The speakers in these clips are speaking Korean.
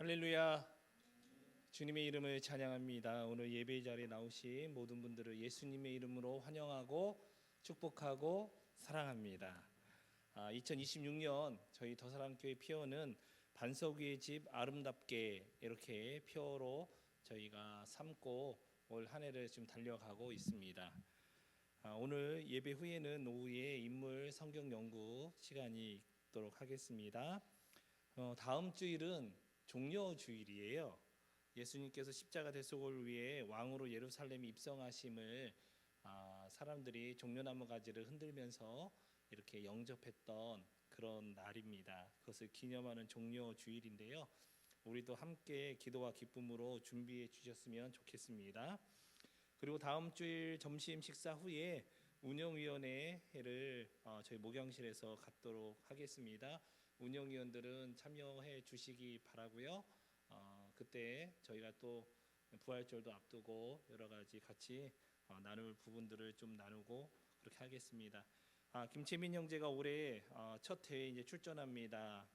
할렐루야. 주님의 이름을 찬양합니다. 오늘 예배 자리에 나오신 모든 분들을 예수님의 이름으로 환영하고 축복하고 사랑합니다. 2026년 저희 더사랑교회 피어는 반석 위의 집 아름답게 이렇게 피어로 저희가 삼고 올 한 해를 지금 달려가고 있습니다. 오늘 예배 후에는 오후에 인물 성경 연구 시간이 있도록 하겠습니다. 다음 주일은 종려 주일이에요. 예수님께서 십자가 대속을 위해 왕으로 예루살렘에 입성하심을 사람들이 종려나무 가지를 흔들면서 이렇게 영접했던 그런 날입니다. 그것을 기념하는 종려 주일인데요. 우리도 함께 기도와 기쁨으로 준비해 주셨으면 좋겠습니다. 그리고 다음 주일 점심 식사 후에 운영위원회를 저희 목양실에서 갖도록 하겠습니다. 운영위원들은 참여해 주시기 바라고요. 그때 저희가 또 부활절도 앞두고 여러 가지 같이 나눌 부분들을 좀 나누고 그렇게 하겠습니다. 김채민 형제가 올해 첫 해에 이제 출전합니다.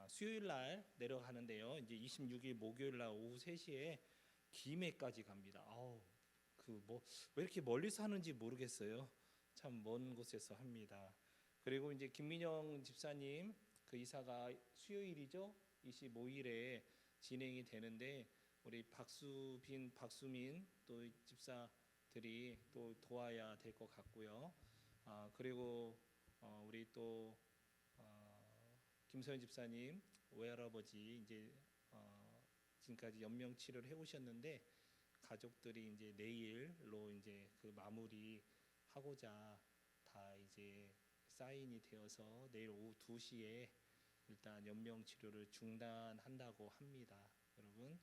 수요일 날 내려가는데요. 이제 26일 목요일 날 오후 3시에 김해까지 갑니다. 왜 이렇게 멀리서 하는지 모르겠어요. 참 먼 곳에서 합니다. 그리고 이제 김민영 집사님 그 이사가 수요일이죠. 25일에 진행이 되는데 우리 박수민 또 집사들이 또 도와야 될 것 같고요. 그리고 우리 또 김서연 집사님 외할아버지 이제 지금까지 연명 치료를 해오셨는데 가족들이 이제 내일로 이제 그 마무리 하고자 다 이제 사인이 되어서 내일 오후 2시에 일단 연명 치료를 중단한다고 합니다. 여러분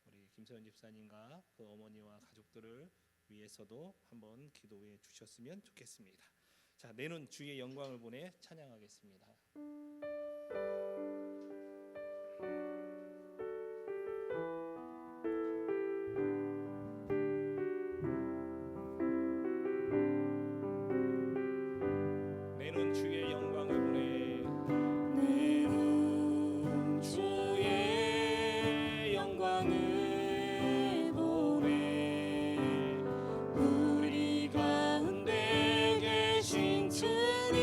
우리 김서연 집사님과 그 어머니와 가족들을 위해서도 한번 기도해 주셨으면 좋겠습니다. 자, 내는 주의 영광을 보내 찬양하겠습니다. 내는 주의 영광을 보내 내는 주의 영광을 보내 우리 가운데 계신 주님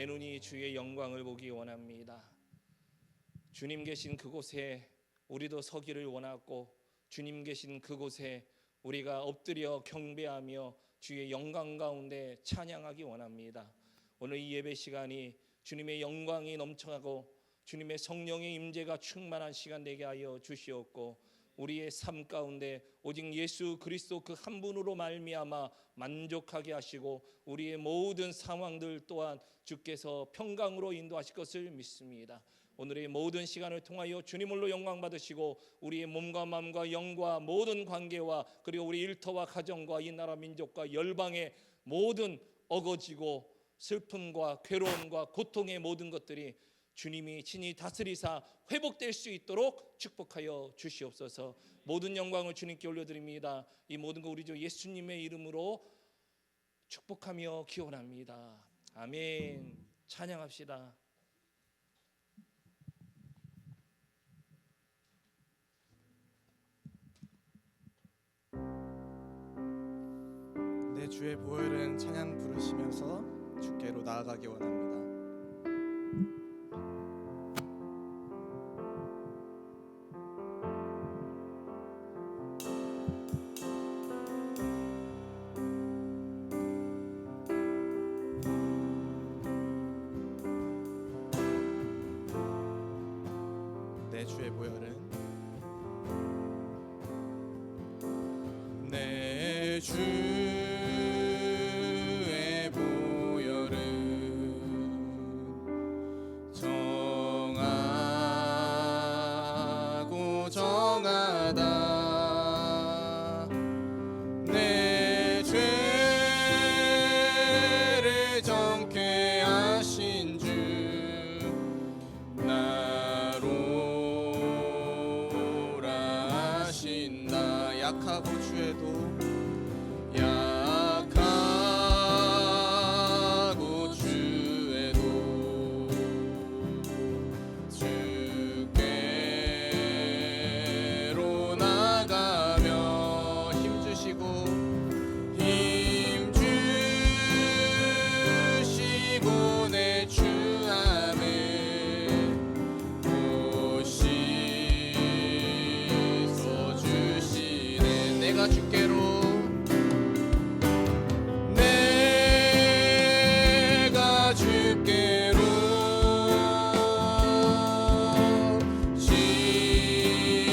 내 눈이 주의 영광을 보기 원합니다. 주님 계신 그곳에 우리도 서기를 원하고, 주님 계신 그곳에 우리가 엎드려 경배하며 주의 영광 가운데 찬양하기 원합니다. 오늘 이 예배 시간이 주님의 영광이 넘쳐나고 주님의 성령의 임재가 충만한 시간 되게 하여 주시옵고, 우리의 삶 가운데 오직 예수 그리스도 그 한 분으로 말미암아 만족하게 하시고, 우리의 모든 상황들 또한 주께서 평강으로 인도하실 것을 믿습니다. 오늘의 모든 시간을 통하여 주님으로 영광 받으시고, 우리의 몸과 마음과 영과 모든 관계와, 그리고 우리 일터와 가정과 이 나라 민족과 열방의 모든 어거지고 슬픔과 괴로움과 고통의 모든 것들이 주님이 친히 다스리사 회복될 수 있도록 축복하여 주시옵소서. 모든 영광을 주님께 올려드립니다. 이 모든 것 우리 주 예수님의 이름으로 축복하며 기원합니다. 아멘. 찬양합시다. 내 주의 보혈은 찬양 부르시면서 주께로 나아가기 원합니다. 내 주의 보혈은 내 주의 보혈은 정하고 정하다. 내 죄를 정케 하신 주 나로라 하신다. 약하고 죄도 약하고 주에도 주께로 나가며 힘주시고 내 주함을 보시소 주시네. 내가 주께로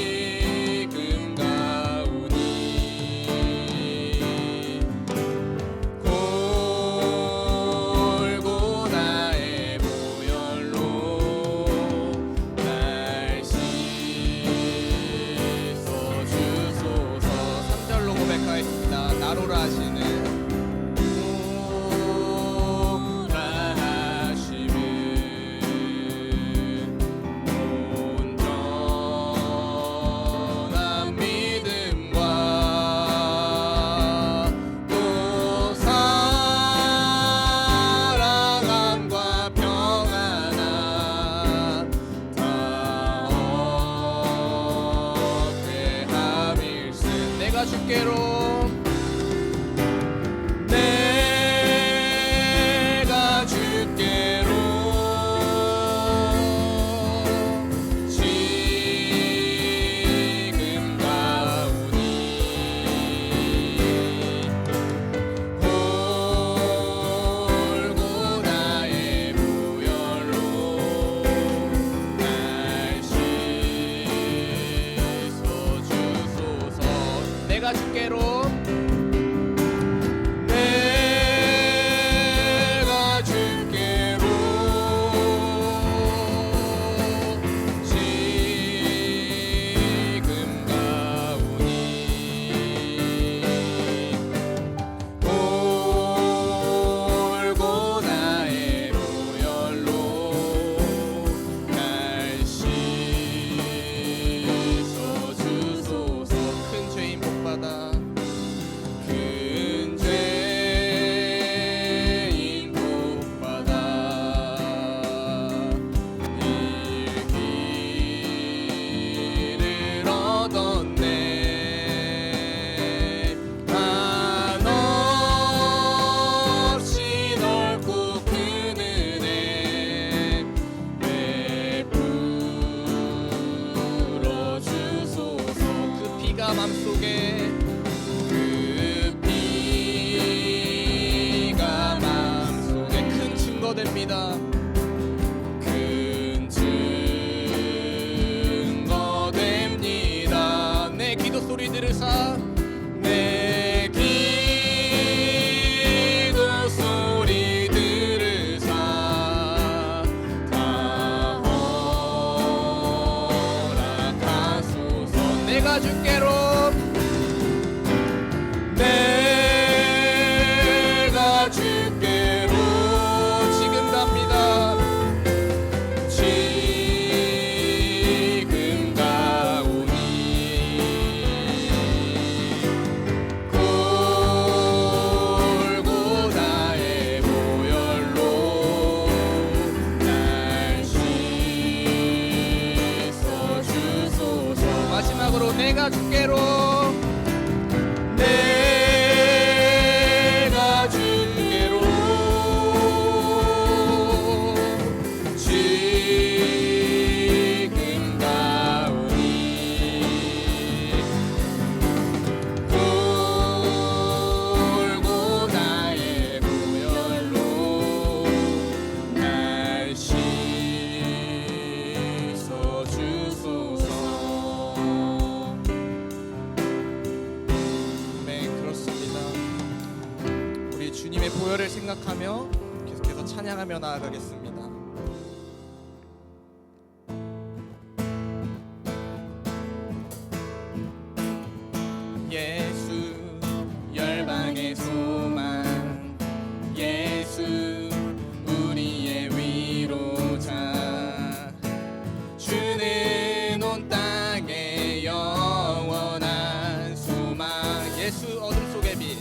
지금 가오니 골고다의 보혈로 날 씻어주소서. 3절로 고백하겠습니다. 나로라 하시는 주께로 내가 주께로 지금 가오니 골고다의 보혈로 날 씻어주소서. 내가 주께로 내가 주께로 내가 주께로 지금 갑니다. 지금 가오니 골고다의 보혈로 날 씻어주소서. 마지막으로 내가 주께로 내가 주께로 지금 가오니 골고다의 보혈로 날 씻어주소서. 네, 그렇습니다. 우리 주님의 보혈을 생각하며 계속해서 찬양하며 나아가겠습니다. 예수 열방의 소망, 예수 우리의 위로자, 주는 온 땅의 영원한 소망. 예수 어둠 속의 빛,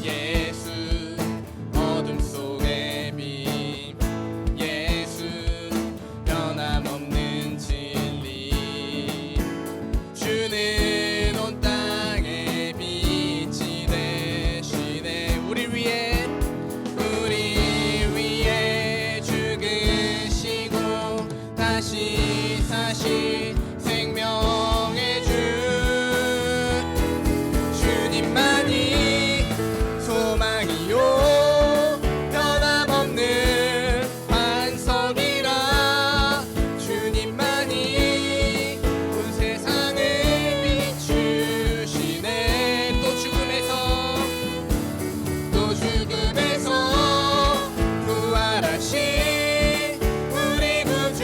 예수 어둠 속의 빛, 예수 변함없는 진리, 주는 온 땅의 빛이 되시네. 우리 위에 죽으시고 다시 사신 생명의 주, 주님만이 소망이요 변함없는 반석이라. 주님만이 온 세상을 비추시네. 또 죽음에서 부활하신 우리 구주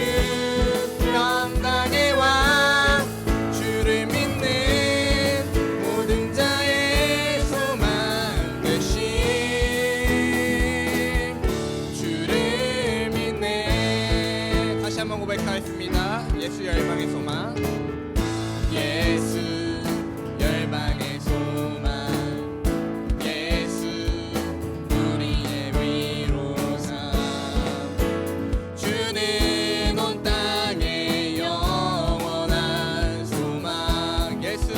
평강의 왕, 주를 믿는 모든 자의 소망 되신 주를 믿네. 다시 한번 고백하겠습니다. 예수 열방의 소망, 예수 열방의 소망, 예수 우리의 위로자, 주는 온 땅의 영원한 소망. 예수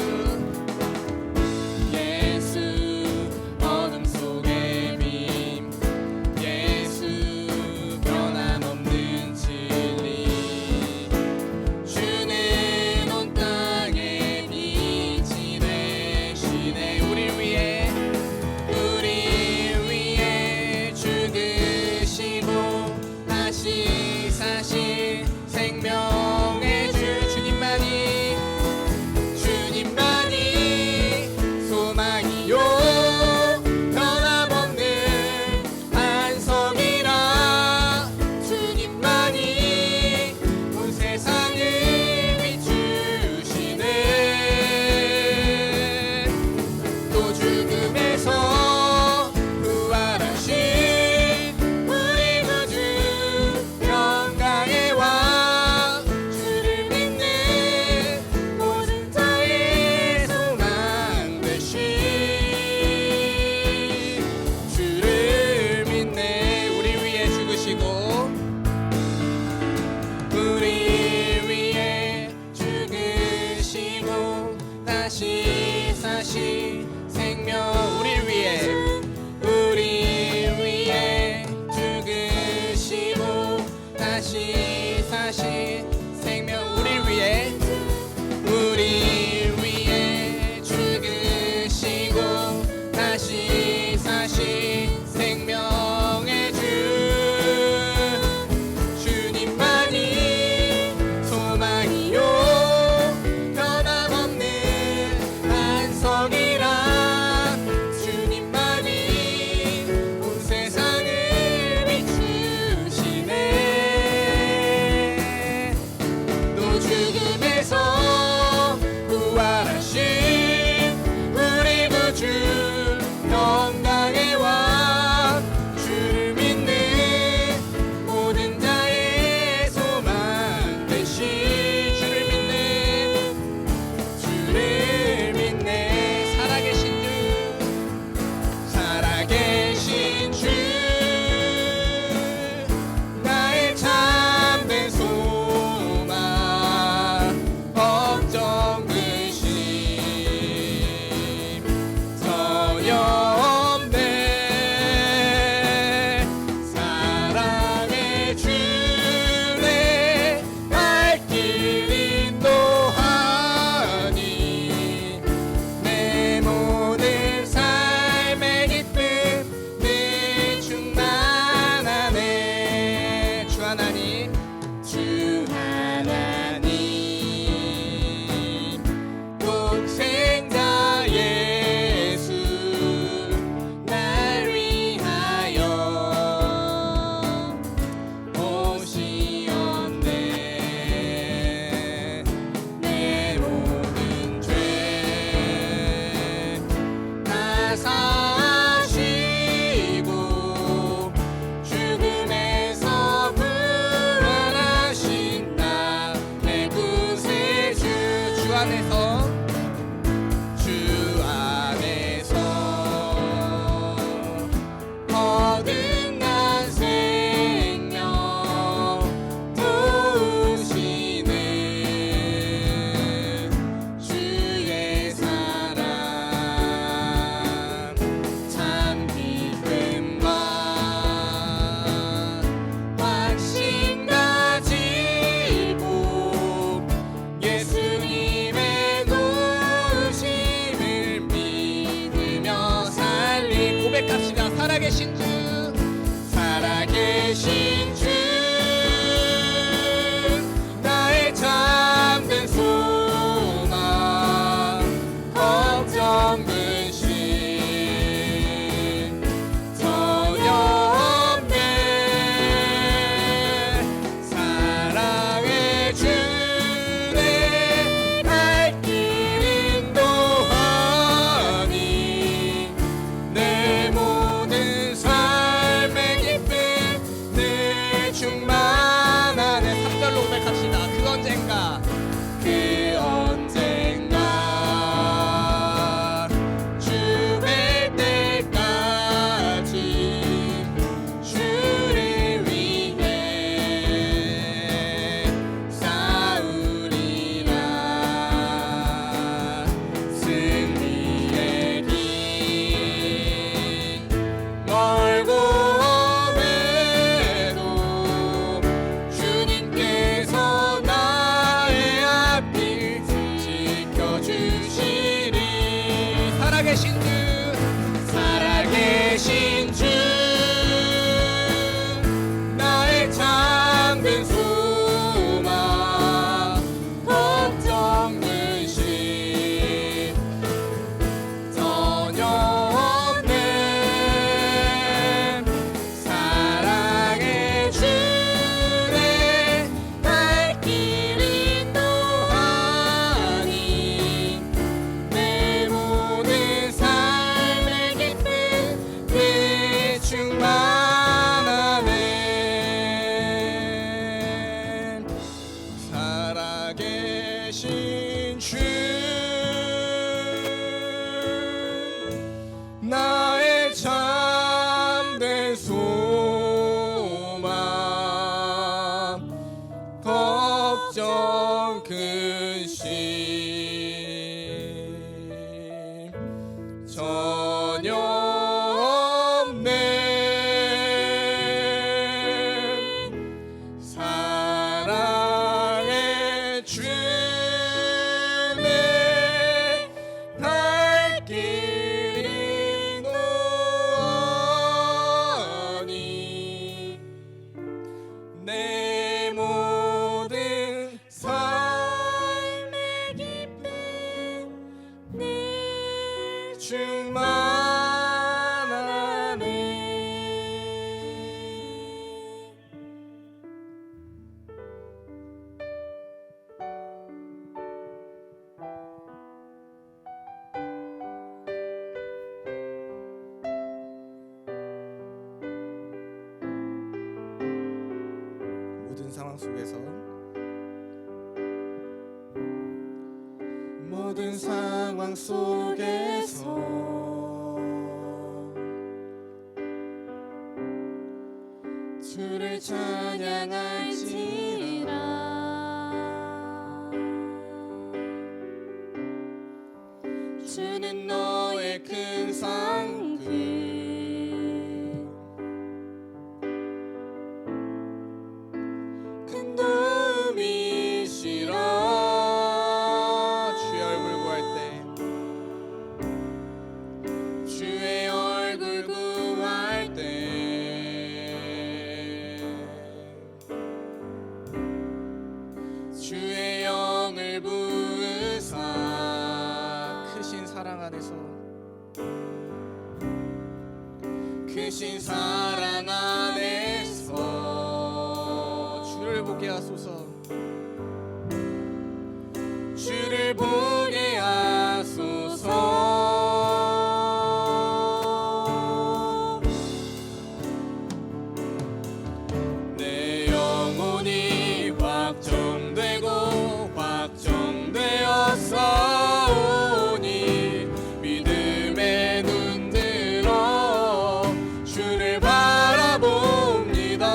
어둠 속의 빛, 예수 변함없는 진리, 주는 온 땅의 빛이 되시네. 우리 위에 죽으시고 다시 사신 생명의 주, 주님만이 소망이요 변함없는 반석이라. 주님만이 온 세상을 비추시네. 또 죽음에서 부활하신 우리 구주 평강의 왕, 주를 믿는 모든 자의 소망 되신 주를 믿네. 우리 위에 죽으시고 다시 사신 생명. 우리 위에 죽으시고 다시 사신 생명. 우리 위에 죽으시고 다시 사신 생명의 주, 주님만이 소망이요 변함없는 반석이라. 걱정 근심 전혀 없네. 사랑의 주님 날 길 인도하니 내 모든 삶의 기쁨 늘 충만하네. 모든 상황 속에서 모든 상황 속에서 주를 찬양할지라. 주는 너의 큰 상급 큰 도움이시라. 주의 얼굴 구할 때 주의 얼굴 구할 때 주의 영을 부으사 크신 사랑 안에서 크신 사랑 안에서 주를 보게 하소서. 주를 보게 하소서. 내 영혼이 확정되고 확정되어 싸우니 믿음의 눈 들어 주를 바라봅니다.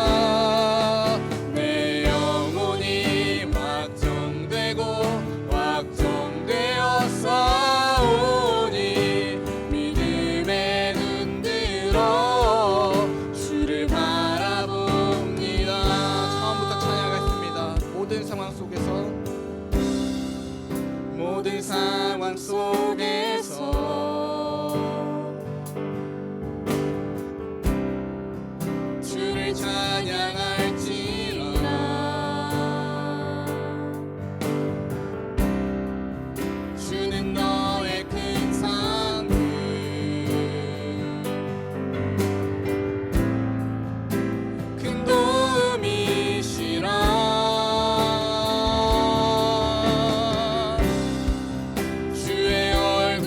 내 영혼이 확정되고 확정되어 싸우니 믿음의 눈 들어 주를 바라봅니다. 처음부터 찬양하겠습니다. 모든 상황 속에서 모든 상황 속에서 주를 찬양할지라. 주는 너의 큰 상급 큰 도움이시라. 주의 얼굴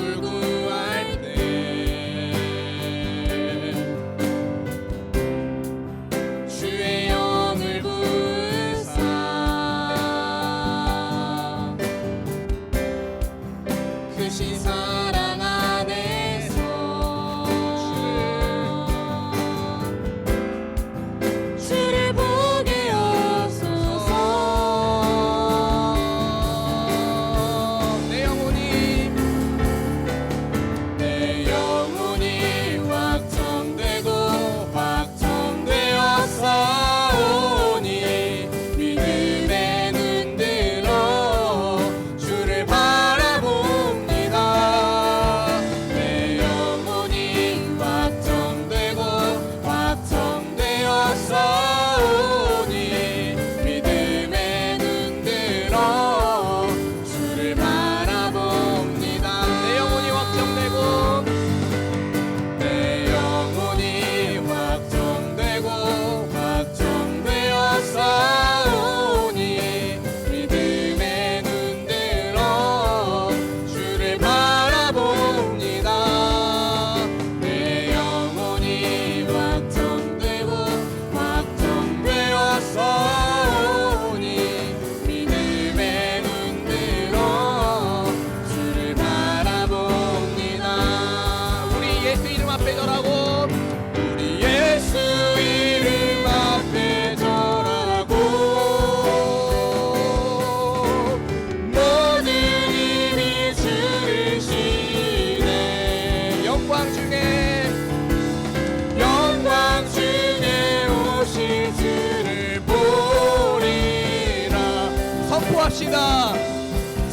선포합시다.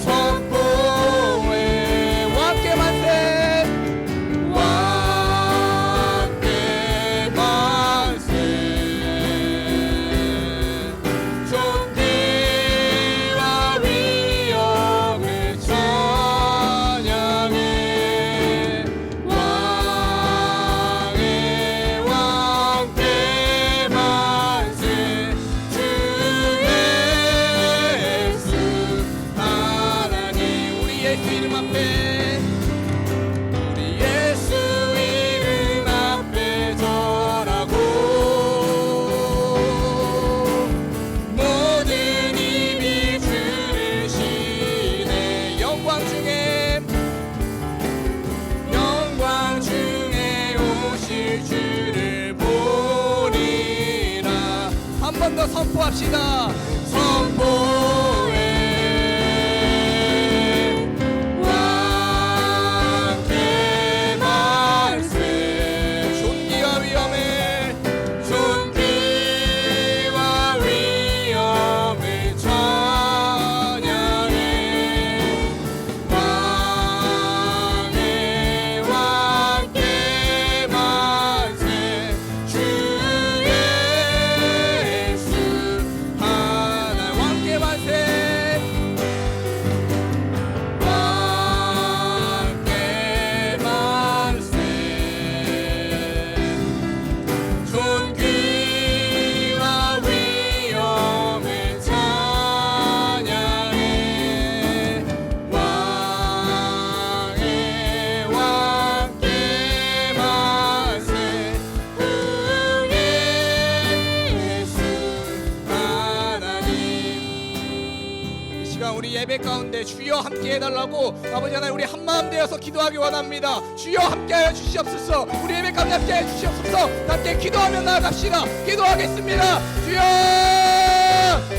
선포해 왕께 만세, 왕께 만세. 존귀와 위엄을 찬양해. 왕의 왕께 만세. 주 예수 하나님. 우리 예수 이름 앞에, 우리 예수 이름 앞에 절하고 모든 입이 주를 시네. 영광 중에 오실 주를 보리라. 한 번 더 선포합시다. 선포해 왕께 만세. 존귀와 위엄을 찬양해. 왕의 왕께 만세. 주 예수 하나. 왕께 만세, 왕께 만세. 존귀와 위엄을 찬양해. 왕의 왕께 만세. 주 예수 하나님. 이 시간 우리 예배 가운데 주여 함께 해달라고 아버지 하나님 우리 한마음 되어서 기도하기 원합니다. 주여 함께하여 주시옵소서. 우리 예배 가운데 함께하여 주시옵소서. 함께 기도하며 나아갑시다. 기도하겠습니다. 주여,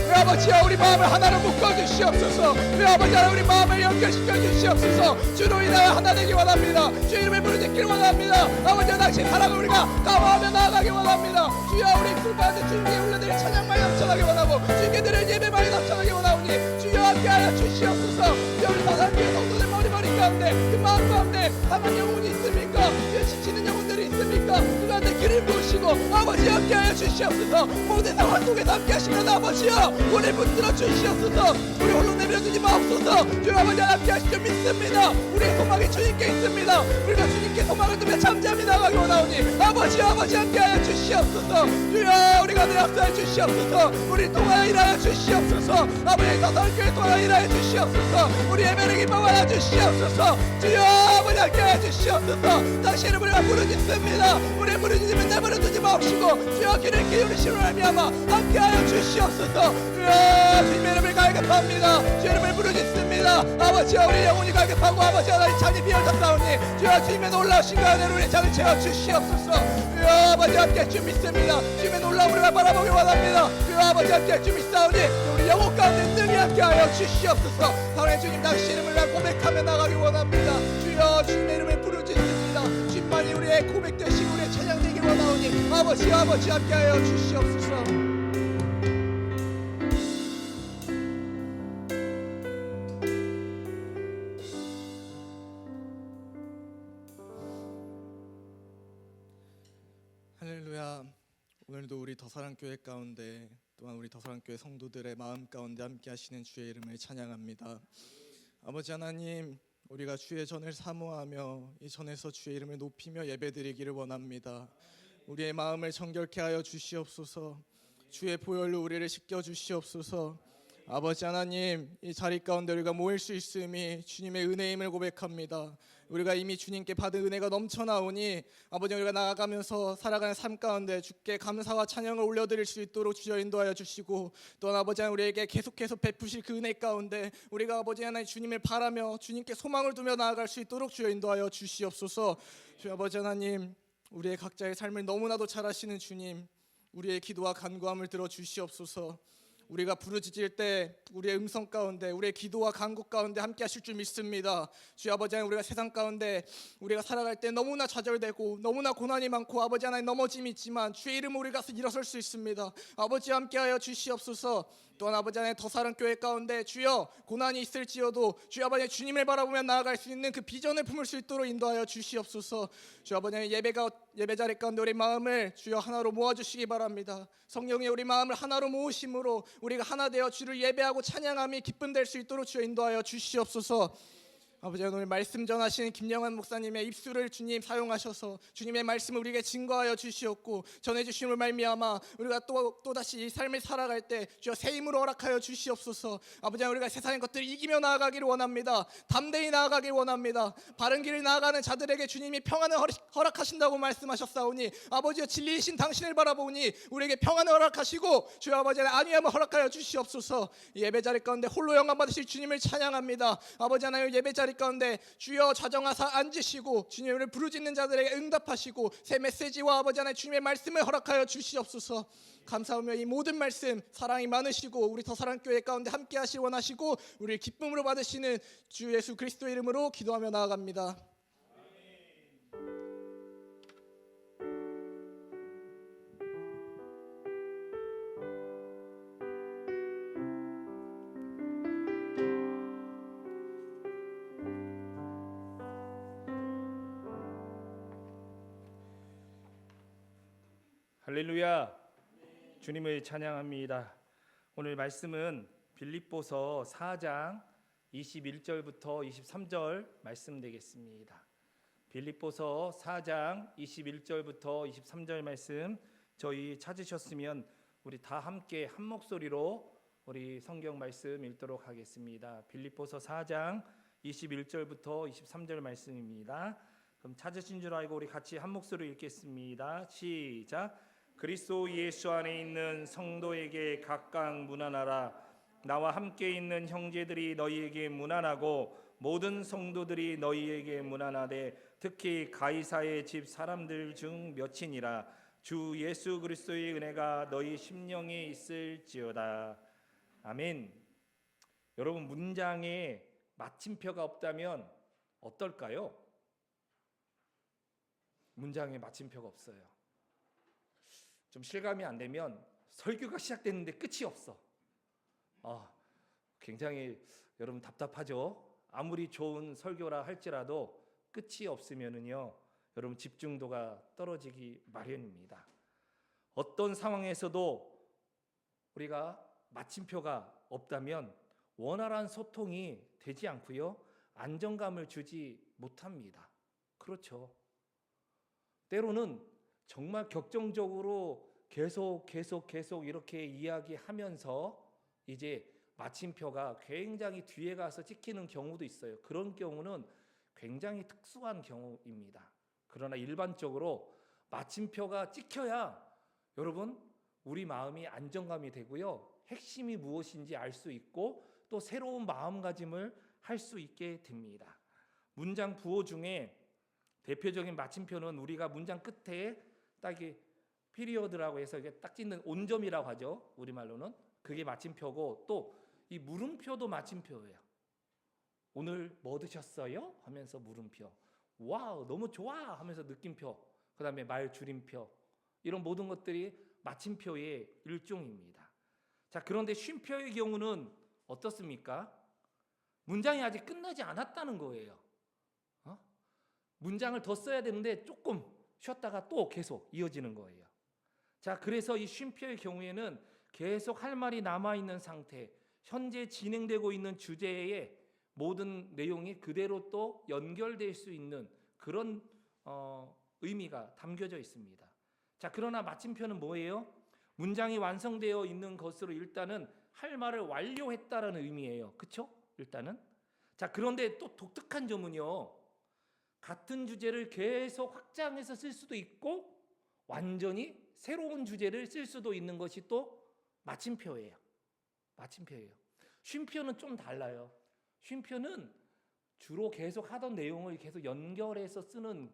우리 아버지여 우리 마음을 하나로 묶어주시옵소서. 우리 아버지 하나님 우리 마음을 연결시켜 주시옵소서. 주로 인하여 하나 되기 원합니다. 주 이름을 부르짖기를 원합니다. 아버지 하나님 당신 사랑을 우리가 강화하며 나아가기 원합니다. 주여 우리 입술 가운데 주님께 올려드릴 찬양만이 넘쳐나게 원하고 주님께 드릴 예배만이 넘쳐나게 원하오니 주여 함께하여 주시옵소서. 주여 우리 사랑교회 성도들 머리 가운데 그 마음 가운데 다만 영혼이 있습니까? 지치는 영혼들이 있습니까? 그 가운데 길을 보시고 아버지 함께하여 주시옵소서. 모든 상황 속에서 함께하시는 아버지여 우리 붙들어 주시옵소서. 우리 홀로 내버려두지 마옵소서. 주여 아버지 함께하실 줄 믿습니다. 우리의 소망이 주님께 있습니다. 우리가 주님께 소망을 두며 잠잠히 나가기 원하오니 아버지 함께하여 주시옵소서. 주여 우리가 늘 앞서여 주시옵소서. 우리 통하여 일하여 주시옵소서. 아버지 사랑교회 통하여 일하여 주시옵소서. 우리 예배를 기뻐하여 주시옵소서. 주여 아버지 함께하여 주시옵소서. 당신을 우리가 부르짖습니다. 우리 부르짖으면 내버려두지 마옵시고 주여 길을 기울이시로 말미암아 함께하여 주시옵소서. 주여 주님의 이름을 갈급합니다. 주의 이름을 부르짖습니다. 아버지여 우리 영혼이 갈급하고 아버지 하나님 창이 비어졌사오니 주여 주님의 놀라우신 가운데 우리 창을 채워 주시옵소서. 주여 아버지 함께할 줄 믿습니다. 주님의 놀라움 우리가 바라보기 원합니다. 주여 아버지 함께할 줄 믿사오니 우리 영혼 가운데 능히 함께하여 주시옵소서. 하나님 주님 당신 이름을 고백하며 나가기 원합니다. 주여 주님의 이름을 부르짖습니다. 주님만이 우리의 고백 되시고 우리의 찬양 되기 원하오니 아버지 함께하여 주시옵소서. 할렐루야. 오늘도 우리 더사랑교회 가운데 또한 우리 더사랑교회 성도들의 마음 가운데 함께 하시는 주의 이름을 찬양합니다. 아버지 하나님 우리가 주의 전을 사모하며 이 전에서 주의 이름을 높이며 예배드리기를 원합니다. 우리의 마음을 정결케 하여 주시옵소서. 주의 보혈로 우리를 씻겨 주시옵소서. 아버지 하나님 이 자리 가운데 우리가 모일 수 있음이 주님의 은혜임을 고백합니다. 우리가 이미 주님께 받은 은혜가 넘쳐나오니 아버지 우리가 나아가면서 살아가는 삶 가운데 주께 감사와 찬양을 올려드릴 수 있도록 주여 인도하여 주시고 또한 아버지 하나님 우리에게 계속해서 베푸실 그 은혜 가운데 우리가 아버지 하나님 주님을 바라며 주님께 소망을 두며 나아갈 수 있도록 주여 인도하여 주시옵소서. 주여 아버지 하나님 우리의 각자의 삶을 너무나도 잘 아시는 주님 우리의 기도와 간구함을 들어 주시옵소서. 우리가 부르짖을 때 우리의 음성 가운데 우리의 기도와 간구 가운데 함께 하실 줄 믿습니다. 주여 아버지 하나님 우리가 세상 가운데 우리가 살아갈 때 너무나 좌절되고 너무나 고난이 많고 아버지 하나님 넘어짐이 있지만 주의 이름으로 우리가 일어설 수 있습니다. 아버지 함께하여 주시옵소서. 또한 아버지 하나님 더사랑교회 가운데 주여 고난이 있을지어도 주여 아버지 주님을 바라보며 나아갈 수 있는 그 비전을 품을 수 있도록 인도하여 주시옵소서. 주여 아버지 하나님 예배 자리 가운데 우리 마음을 주여 하나로 모아주시기 바랍니다. 성령의 우리 마음을 하나로 모으심으로 우리가 하나 되어 주를 예배하고 찬양함이 기쁨 될 수 있도록 주여 인도하여 주시옵소서. 아버지 오늘 말씀 전하시는 김영환 목사님의 입술을 주님 사용하셔서 주님의 말씀을 우리에게 증거하여 주시옵고 전해주심을 말미암아 우리가 또다시 이 삶을 살아갈 때 주여 새 힘으로 허락하여 주시옵소서. 아버지 우리가 세상의 것들을 이기며 나아가기를 원합니다. 담대히 나아가길 원합니다. 바른 길을 나아가는 자들에게 주님이 평안을 허락하신다고 말씀하셨사오니 아버지여 진리이신 당신을 바라보니 우리에게 평안을 허락하시고 주여 아버지 안위함을 허락하여 주시옵소서. 이 예배자리 가운데 홀로 영광 받으실 주님을 찬양합니다. 아버지 하나님 예배자리 가운데 주여 좌정하사 앉으시고 주님을 부르짖는 자들에게 응답하시고 새 메시지와 아버지 하나님 주님의 말씀을 허락하여 주시옵소서. 감사하며 이 모든 말씀 사랑이 많으시고 우리 더사랑교회 가운데 함께 하시길 원하시고 우리를 기쁨으로 받으시는 주 예수 그리스도 이름으로 기도하며 나아갑니다. 할렐루야. 주님을 찬양합니다. 오늘 말씀은 빌립보서 4장 21절부터 23절 말씀 되겠습니다. 빌립보서 4장 21절부터 23절 말씀 저희 찾으셨으면 우리 다 함께 한 목소리로 우리 성경 말씀 읽도록 하겠습니다. 빌립보서 4장 21절부터 23절 말씀입니다. 그럼 찾으신 줄 알고 우리 같이 한 목소리로 읽겠습니다. 시작. 그리스도 예수 안에 있는 성도에게 각각 문안하라. 나와 함께 있는 형제들이 너희에게 문안하고 모든 성도들이 너희에게 문안하되 특히 가이사의 집 사람들 중 몇이니라. 주 예수 그리스도의 은혜가 너희 심령에 있을지어다. 아멘. 여러분 문장에 마침표가 없다면 어떨까요? 문장에 마침표가 없어요. 좀 실감이 안 되면 설교가 시작됐는데 끝이 없어. 굉장히 여러분 답답하죠. 아무리 좋은 설교라 할지라도 끝이 없으면은요, 여러분 집중도가 떨어지기 마련입니다. 어떤 상황에서도 우리가 마침표가 없다면 원활한 소통이 되지 않고요, 안정감을 주지 못합니다. 그렇죠. 때로는 정말 격정적으로 계속 이렇게 이야기하면서 이제 마침표가 굉장히 뒤에 가서 찍히는 경우도 있어요. 그런 경우는 굉장히 특수한 경우입니다. 그러나 일반적으로 마침표가 찍혀야 여러분 우리 마음이 안정감이 되고요, 핵심이 무엇인지 알 수 있고 또 새로운 마음가짐을 할 수 있게 됩니다. 문장 부호 중에 대표적인 마침표는 우리가 문장 끝에 딱이 피리어드라고 해서 이게 딱 찍는 온점이라고 하죠. 우리말로는 그게 마침표고 또 이 물음표도 마침표예요. 오늘 뭐 드셨어요? 하면서 물음표. 와우 너무 좋아 하면서 느낌표. 그 다음에 말 줄임표. 이런 모든 것들이 마침표의 일종입니다. 자, 그런데 쉼표의 경우는 어떻습니까? 문장이 아직 끝나지 않았다는 거예요. 문장을 더 써야 되는데 조금 쉬었다가 또 계속 이어지는 거예요. 자, 그래서 이 쉼표의 경우에는 계속 할 말이 남아있는 상태, 현재 진행되고 있는 주제의 모든 내용이 그대로 또 연결될 수 있는 그런 의미가 담겨져 있습니다. 자, 그러나 마침표는 뭐예요? 문장이 완성되어 있는 것으로 일단은 할 말을 완료했다라는 의미예요. 그렇죠? 일단은. 자, 그런데 또 독특한 점은요, 같은 주제를 계속 확장해서 쓸 수도 있고 완전히 새로운 주제를 쓸 수도 있는 것이 또 마침표예요. 마침표예요. 쉼표는 좀 달라요. 쉼표는 주로 계속 하던 내용을 계속 연결해서 쓰는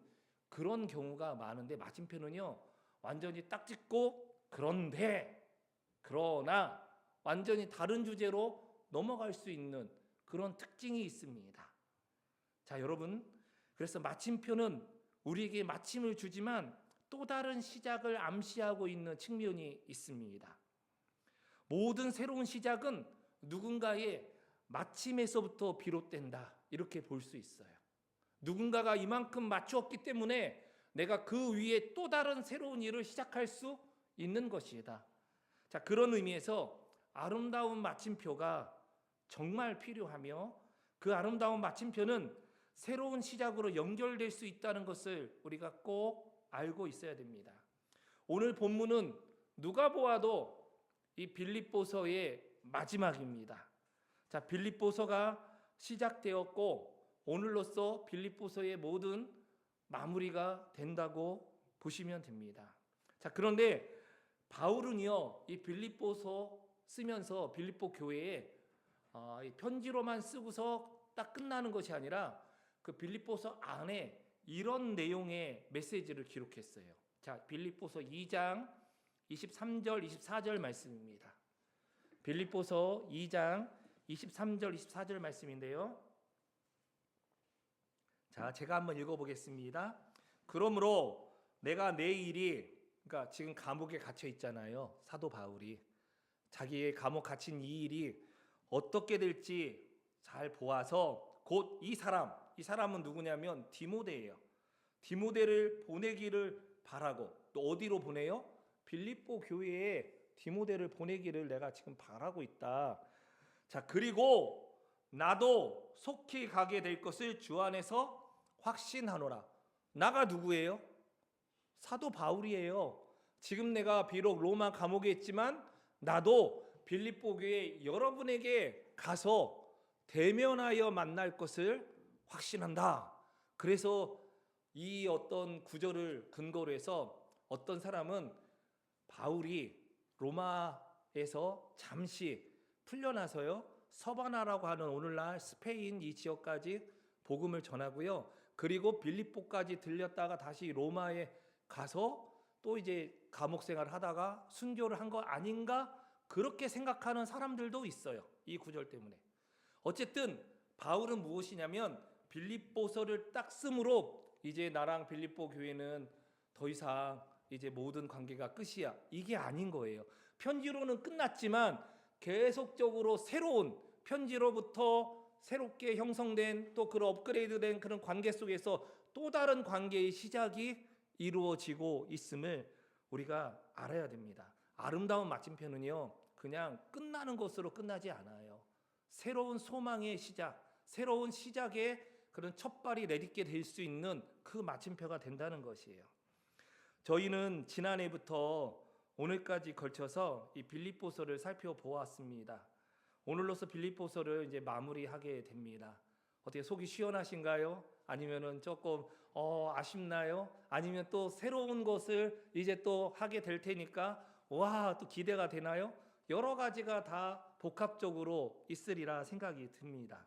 그런 경우가 많은데, 마침표는요 완전히 딱 찍고 그런데 그러나 완전히 다른 주제로 넘어갈 수 있는 그런 특징이 있습니다. 자, 여러분, 그래서 마침표는 우리에게 마침을 주지만 또 다른 시작을 암시하고 있는 측면이 있습니다. 모든 새로운 시작은 누군가의 마침에서부터 비롯된다. 이렇게 볼 수 있어요. 누군가가 이만큼 맞추었기 때문에 내가 그 위에 또 다른 새로운 일을 시작할 수 있는 것이다. 자, 그런 의미에서 아름다운 마침표가 정말 필요하며 그 아름다운 마침표는 새로운 시작으로 연결될 수 있다는 것을 우리가 꼭 알고 있어야 됩니다. 오늘 본문은 누가 보아도 이 빌립보서의 마지막입니다. 자, 빌립보서가 시작되었고 오늘로써 빌립보서의 모든 마무리가 된다고 보시면 됩니다. 자, 그런데 바울은요, 이 빌립보서 쓰면서 빌립보 교회에 편지로만 쓰고서 딱 끝나는 것이 아니라 그 빌립보서 안에 이런 내용의 메시지를 기록했어요. 자, 빌립보서 2장 23절 24절 말씀입니다. 빌립보서 2장 23절 24절 말씀인데요. 자, 제가 한번 읽어보겠습니다. 그러므로 내가 내일이, 그러니까 지금 감옥에 갇혀 있잖아요. 사도 바울이 자기의 감옥 갇힌 이 일이 어떻게 될지 잘 보아서 곧 이 사람은 누구냐면 디모데예요. 디모데를 보내기를 바라고, 또 어디로 보내요? 빌립보 교회에 디모데를 보내기를 내가 지금 바라고 있다. 자, 그리고 나도 속히 가게 될 것을 주 안에서 확신하노라. 나가 누구예요? 사도 바울이에요. 지금 내가 비록 로마 감옥에 있지만 나도 빌립보 교회 여러분에게 가서 대면하여 만날 것을 확신한다. 그래서 이 어떤 구절을 근거로 해서 어떤 사람은 바울이 로마에서 잠시 풀려나서요, 서바나라고 하는 오늘날 스페인 이 지역까지 복음을 전하고요, 그리고 빌립보까지 들렸다가 다시 로마에 가서 또 이제 감옥 생활을 하다가 순교를 한 거 아닌가, 그렇게 생각하는 사람들도 있어요. 이 구절 때문에. 어쨌든 바울은 무엇이냐면 빌립보서를 딱 쓰므로 이제 나랑 빌립보 교회는 더 이상 이제 모든 관계가 끝이야, 이게 아닌 거예요. 편지로는 끝났지만 계속적으로 새로운, 편지로부터 새롭게 형성된 또 그런 업그레이드된 그런 관계 속에서 또 다른 관계의 시작이 이루어지고 있음을 우리가 알아야 됩니다. 아름다운 마침표는요, 그냥 끝나는 것으로 끝나지 않아요. 새로운 소망의 시작, 새로운 시작의 그런 첫발이 내딛게 될 수 있는 그 마침표가 된다는 것이에요. 저희는 지난해부터 오늘까지 걸쳐서 이 빌립보서를 살펴보았습니다. 오늘로서 빌립보서를 이제 마무리하게 됩니다. 어떻게 속이 시원하신가요? 아니면은 조금 아쉽나요? 아니면 또 새로운 것을 이제 또 하게 될 테니까 와, 또 기대가 되나요? 여러 가지가 다 복합적으로 있으리라 생각이 듭니다.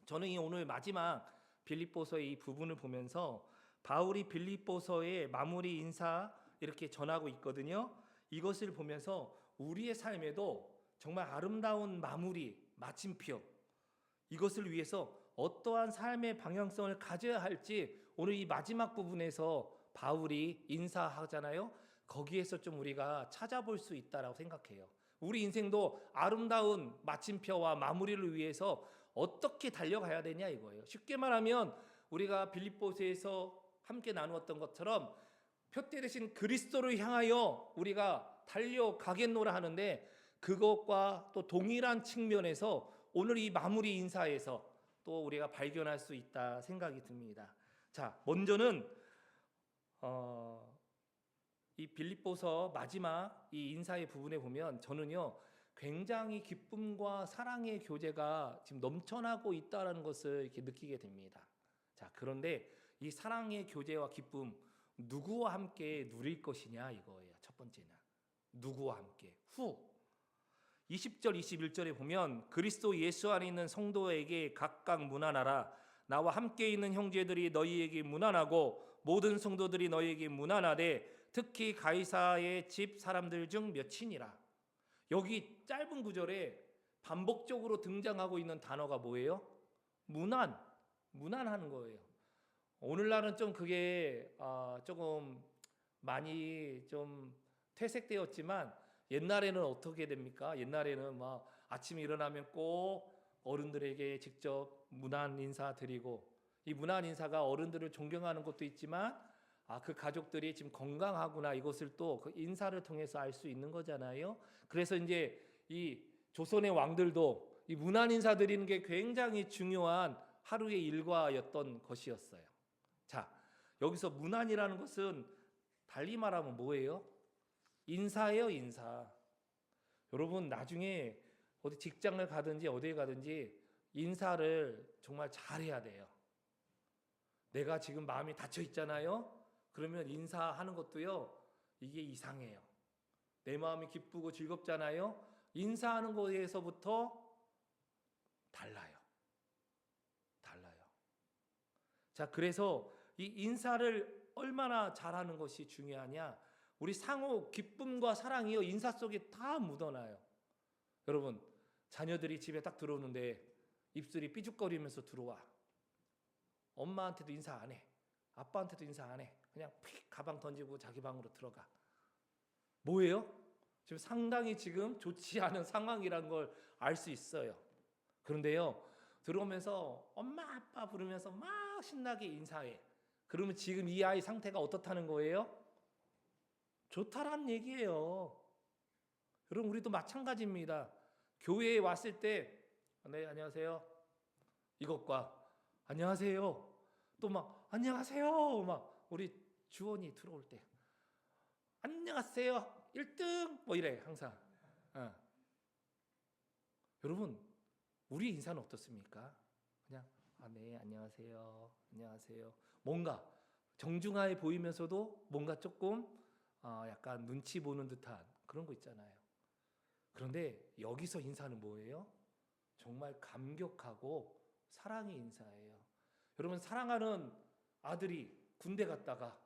저는 이 오늘 마지막 빌립보서의 이 부분을 보면서 바울이 빌립보서의 마무리 인사 이렇게 전하고 있거든요. 이것을 보면서 우리의 삶에도 정말 아름다운 마무리, 마침표, 이것을 위해서 어떠한 삶의 방향성을 가져야 할지 오늘 이 마지막 부분에서 바울이 인사하잖아요. 거기에서 좀 우리가 찾아볼 수 있다라고 생각해요. 우리 인생도 아름다운 마침표와 마무리를 위해서 어떻게 달려가야 되냐 이거예요. 쉽게 말하면 우리가 빌립보서에서 함께 나누었던 것처럼 표대 대신 그리스도를 향하여 우리가 달려가겠노라 하는데, 그것과 또 동일한 측면에서 오늘 이 마무리 인사에서 또 우리가 발견할 수 있다 생각이 듭니다. 자, 먼저는 이 빌립보서 마지막 이 인사의 부분에 보면 저는요, 굉장히 기쁨과 사랑의 교제가 지금 넘쳐나고 있다는 것을 이렇게 느끼게 됩니다. 자, 그런데 이 사랑의 교제와 기쁨 누구와 함께 누릴 것이냐 이거예요. 첫 번째는 누구와 함께. 20절 21절에 보면 그리스도 예수 안에 있는 성도에게 각각 문안하라. 나와 함께 있는 형제들이 너희에게 문안하고 모든 성도들이 너희에게 문안하되 특히 가이사의 집 사람들 중 몇이니라. 여기 짧은 구절에 반복적으로 등장하고 있는 단어가 뭐예요? 문안하는 거예요. 오늘날은 좀 그게 조금 많이 좀 퇴색되었지만 옛날에는 어떻게 됩니까? 옛날에는 막 아침에 일어나면 꼭 어른들에게 직접 문안 인사 드리고, 이 문안 인사가 어른들을 존경하는 것도 있지만 그 가족들이 지금 건강하구나, 이것을 또 그 인사를 통해서 알 수 있는 거잖아요. 그래서 이제 이 조선의 왕들도 이 문안 인사 드리는 게 굉장히 중요한 하루의 일과였던 것이었어요. 자, 여기서 문안이라는 것은 달리 말하면 뭐예요? 인사예요, 인사. 여러분, 나중에 어디 직장을 가든지 어디에 가든지 인사를 정말 잘해야 돼요. 내가 지금 마음이 닫혀 있잖아요. 그러면 인사하는 것도요, 이게 이상해요. 내 마음이 기쁘고 즐겁잖아요. 인사하는 거에서부터 달라요. 자, 그래서 이 인사를 얼마나 잘하는 것이 중요하냐? 우리 상호 기쁨과 사랑이요, 인사 속에 다 묻어나요. 여러분, 자녀들이 집에 딱 들어오는데 입술이 삐죽거리면서 들어와. 엄마한테도 인사 안 해. 아빠한테도 인사 안 해. 그냥 픽 가방 던지고 자기 방으로 들어가. 뭐예요? 지금 상당히 지금 좋지 않은 상황이란 걸 알 수 있어요. 그런데요, 들어오면서 엄마 아빠 부르면서 막 신나게 인사해. 그러면 지금 이 아이 상태가 어떻다는 거예요? 좋다라는 얘기예요. 여러분, 우리도 마찬가지입니다. 교회에 왔을 때 네, 안녕하세요. 이것과 안녕하세요. 또 막 안녕하세요. 막 우리 주원이 들어올 때 안녕하세요. 1등 뭐 이래 항상. 여러분, 우리 인사는 어떻습니까? 그냥 네, 안녕하세요. 안녕하세요. 뭔가 정중하게 보이면서도 뭔가 조금 약간 눈치 보는 듯한 그런 거 있잖아요. 그런데 여기서 인사는 뭐예요? 정말 감격하고 사랑의 인사예요. 여러분, 사랑하는 아들이 군대 갔다가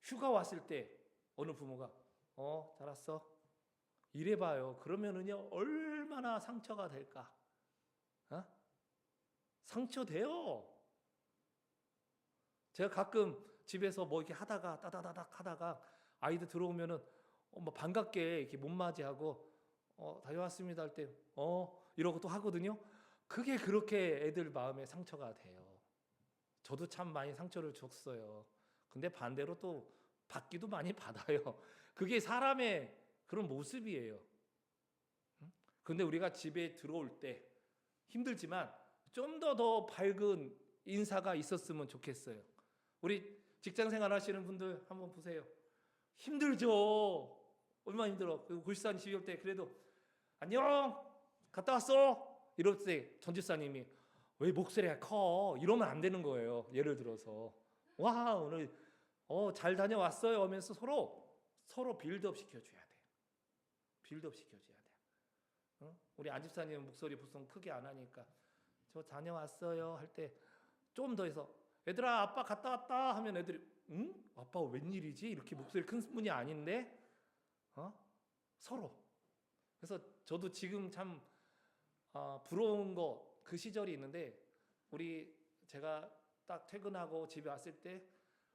휴가 왔을 때 어느 부모가 잘 왔어? 이래봐요. 그러면은요, 얼마나 상처가 될까? 상처돼요. 제가 가끔 집에서 뭐 이렇게 하다가 따다다닥 하다가 아이들 들어오면은 뭐 반갑게 이렇게 못 맞이하고 다녀왔습니다 할 때 이러고 또 하거든요. 그게 그렇게 애들 마음에 상처가 돼요. 저도 참 많이 상처를 줬어요. 근데 반대로 또 받기도 많이 받아요. 그게 사람의 그런 모습이에요. 근데 우리가 집에 들어올 때 힘들지만 좀 더 밝은 인사가 있었으면 좋겠어요. 우리 직장 생활 하시는 분들 한번 보세요. 힘들죠. 얼마나 힘들어. 그리고 굴산 집에 올 때 그래도 안녕 갔다 왔어 이럴 때 전집사님이 왜 목소리가 커 이러면 안 되는 거예요. 예를 들어서 와 오늘 잘 다녀왔어요 하면서 서로 빌드업 시켜줘야 돼요. 빌드업 시켜줘야 돼요. 우리 안집사님 목소리 보통 크게 안 하니까 저 다녀왔어요 할 때 좀 더 해서 얘들아 아빠 갔다 왔다 하면 애들이 응? 아빠 웬일이지? 이렇게 목소리 큰 분이 아닌데 서로. 그래서 저도 지금 참 부러운 거 그 시절이 있는데 제가 딱 퇴근하고 집에 왔을 때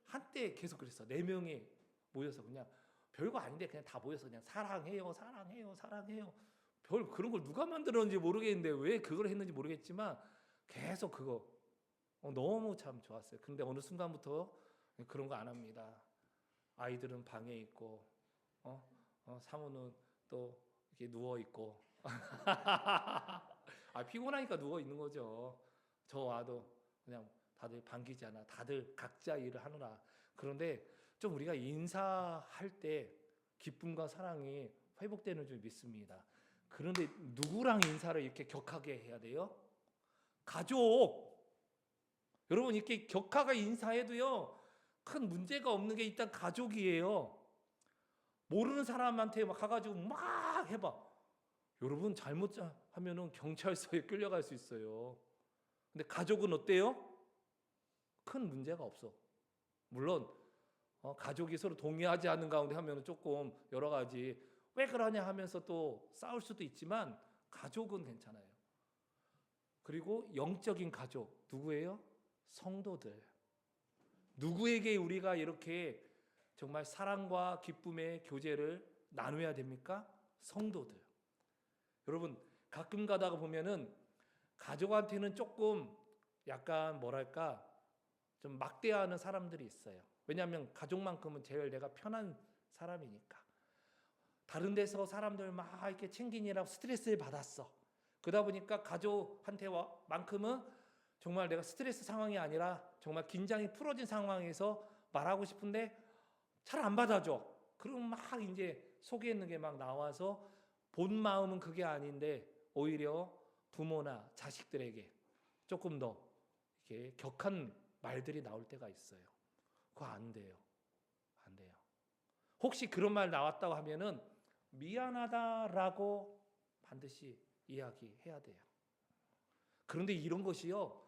한때 계속 그랬어. 4명이 모여서 그냥 별거 아닌데 그냥 다 모여서 그냥 사랑해요 사랑해요 사랑해요. 별 그런 걸 누가 만들었는지 모르겠는데 왜 그걸 했는지 모르겠지만 계속 그거 너무 참 좋았어요. 근데 어느 순간부터 그런 거 안 합니다. 아이들은 방에 있고 사모는 또 이렇게 누워 있고 피곤하니까 누워 있는 거죠. 저 와도 그냥 다들 반기지 않아. 다들 각자 일을 하느라. 그런데 좀 우리가 인사할 때 기쁨과 사랑이 회복되는 줄 믿습니다. 그런데 누구랑 인사를 이렇게 격하게 해야 돼요? 가족. 여러분, 이렇게 격하게 인사해도요 큰 문제가 없는 게 일단 가족이에요. 모르는 사람한테 막 가가지고 막 해봐. 여러분 잘못하면은 경찰서에 끌려갈 수 있어요. 근데 가족은 어때요? 큰 문제가 없어. 물론 가족이 서로 동의하지 않는 가운데 하면은 조금 여러 가지 왜 그러냐 하면서 또 싸울 수도 있지만 가족은 괜찮아요. 그리고 영적인 가족 누구예요? 성도들. 누구에게 우리가 이렇게 정말 사랑과 기쁨의 교제를 나눠야 됩니까? 성도들. 여러분 가끔 가다가 보면은 가족한테는 조금 약간 뭐랄까 좀 막대하는 사람들이 있어요. 왜냐하면 가족만큼은 제일 내가 편한 사람이니까. 다른 데서 사람들 막 이렇게 챙기느라고 스트레스를 받았어. 그러다 보니까 가족한테만큼은 정말 내가 스트레스 상황이 아니라 정말 긴장이 풀어진 상황에서 말하고 싶은데 잘 안 받아줘. 그럼 막 이제 속에 있는 게 막 나와서 본 마음은 그게 아닌데 오히려 부모나 자식들에게 조금 더 이렇게 격한 말들이 나올 때가 있어요. 그거 안 돼요. 안 돼요. 혹시 그런 말 나왔다고 하면은 미안하다라고 반드시 이야기해야 돼요. 그런데 이런 것이요,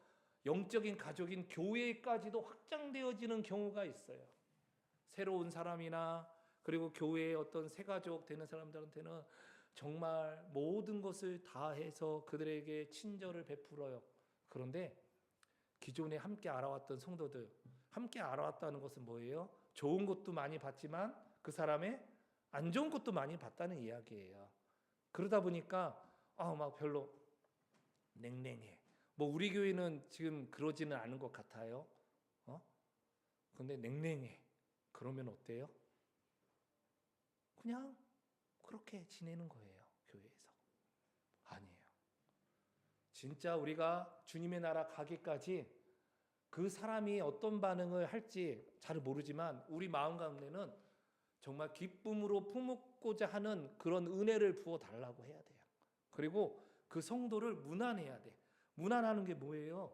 영적인 가족인 교회까지도 확장되어지는 경우가 있어요. 새로운 사람이나 그리고 교회의 어떤 새가족 되는 사람들한테는 정말 모든 것을 다 해서 그들에게 친절을 베풀어요. 그런데 기존에 함께 알아왔던 성도들, 함께 알아왔다는 것은 뭐예요? 좋은 것도 많이 봤지만 그 사람의 안 좋은 것도 많이 봤다는 이야기예요. 그러다 보니까 막 별로 냉랭해. 뭐 우리 교회는 지금 그러지는 않은 것 같아요. 근데 냉랭해. 그러면 어때요? 그냥 그렇게 지내는 거예요, 교회에서. 아니에요. 진짜 우리가 주님의 나라 가기까지 그 사람이 어떤 반응을 할지 잘 모르지만 우리 마음 가운데는 정말 기쁨으로 품고자 하는 그런 은혜를 부어 달라고 해야 돼요. 그리고 그 성도를 문안해야 돼. 문안하는 게 뭐예요?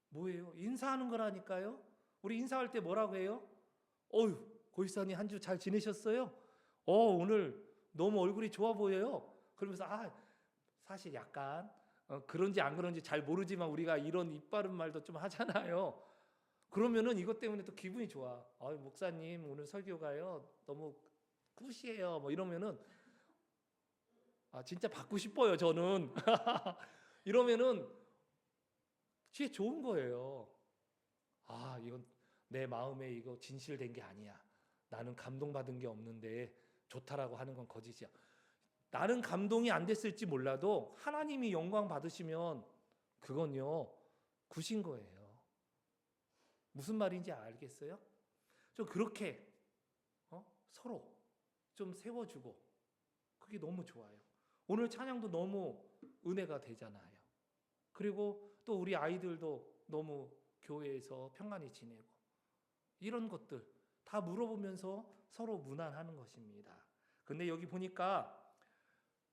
뭐예요? 인사하는 거라니까요. 우리 인사할 때 뭐라고 해요? 어휴, 고이사님 한 주 잘 지내셨어요? 오늘 너무 얼굴이 좋아 보여요. 그러면서 사실 약간 그런지 안 그런지 잘 모르지만 우리가 이런 입 바른 말도 좀 하잖아요. 그러면은 이것 때문에 또 기분이 좋아. 목사님 오늘 설교가요 너무 굿이에요. 뭐 이러면은 진짜 받고 싶어요 저는. 이러면은 진짜 좋은 거예요. 이건 내 마음에 이거 진실된 게 아니야. 나는 감동받은 게 없는데 좋다라고 하는 건 거짓이야. 나는 감동이 안 됐을지 몰라도 하나님이 영광 받으시면 그건요 굿인 거예요. 무슨 말인지 알겠어요? 좀 그렇게 서로 좀 세워주고 그게 너무 좋아요. 오늘 찬양도 너무 은혜가 되잖아요. 그리고 또 우리 아이들도 너무 교회에서 평안히 지내고 이런 것들 다 물어보면서 서로 문안하는 것입니다. 근데 여기 보니까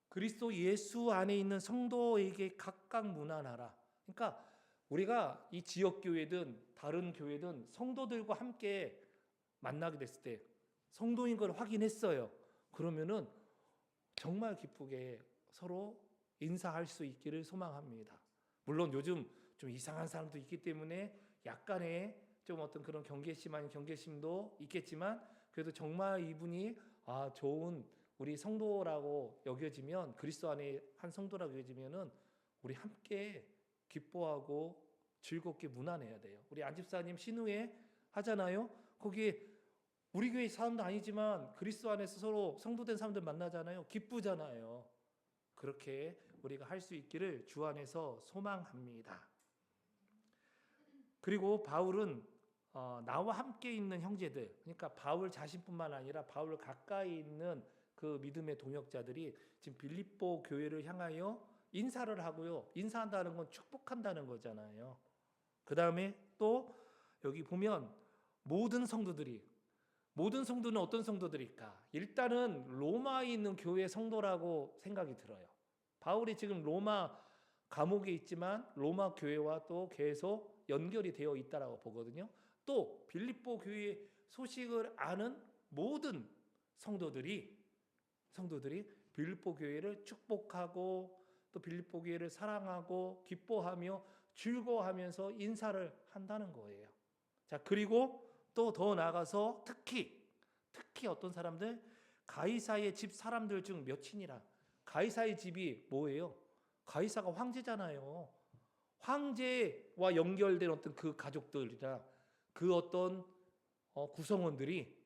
그리스도 예수 안에 있는 성도에게 각각 문안하라. 그러니까 우리가 이 지역 교회든 다른 교회든 성도들과 함께 만나게 됐을 때 성도인 걸 확인했어요. 그러면은 정말 기쁘게 서로 인사할 수 있기를 소망합니다. 물론 요즘 좀 이상한 사람도 있기 때문에 약간의 좀 어떤 그런 경계심 아닌 경계심도 있겠지만 그래도 정말 이분이 좋은 우리 성도라고 여겨지면 그리스도 안에 한 성도라고 여겨지면은 우리 함께 기뻐하고 즐겁게 문안해야 돼요. 우리 안집사님 신우회 하잖아요. 거기에 우리 교회 사람도 아니지만 그리스도 안에서 서로 성도된 사람들 만나잖아요. 기쁘잖아요. 그렇게 우리가 할 수 있기를 주 안에서 소망합니다. 그리고 바울은 나와 함께 있는 형제들, 그러니까 바울 자신뿐만 아니라 바울 가까이 있는 그 믿음의 동역자들이 지금 빌립보 교회를 향하여 인사를 하고요. 인사한다는 건 축복한다는 거잖아요. 그 다음에 또 여기 보면 모든 성도는 어떤 성도들일까? 일단은 로마에 있는 교회 성도라고 생각이 들어요. 바울이 지금 로마 감옥에 있지만 로마 교회와 또 계속 연결이 되어 있다라고 보거든요. 또 빌립보 교회 소식을 아는 모든 성도들이 빌립보 교회를 축복하고 또 빌립보 교회를 사랑하고 기뻐하며 즐거워하면서 인사를 한다는 거예요. 자, 그리고 또 더 나아가서 특히 어떤 사람들 가이사의 집 사람들 중 몇이니라. 가이사의 집이 뭐예요? 가이사가 황제잖아요. 황제와 연결된 어떤 그 가족들이나 그 어떤 구성원들이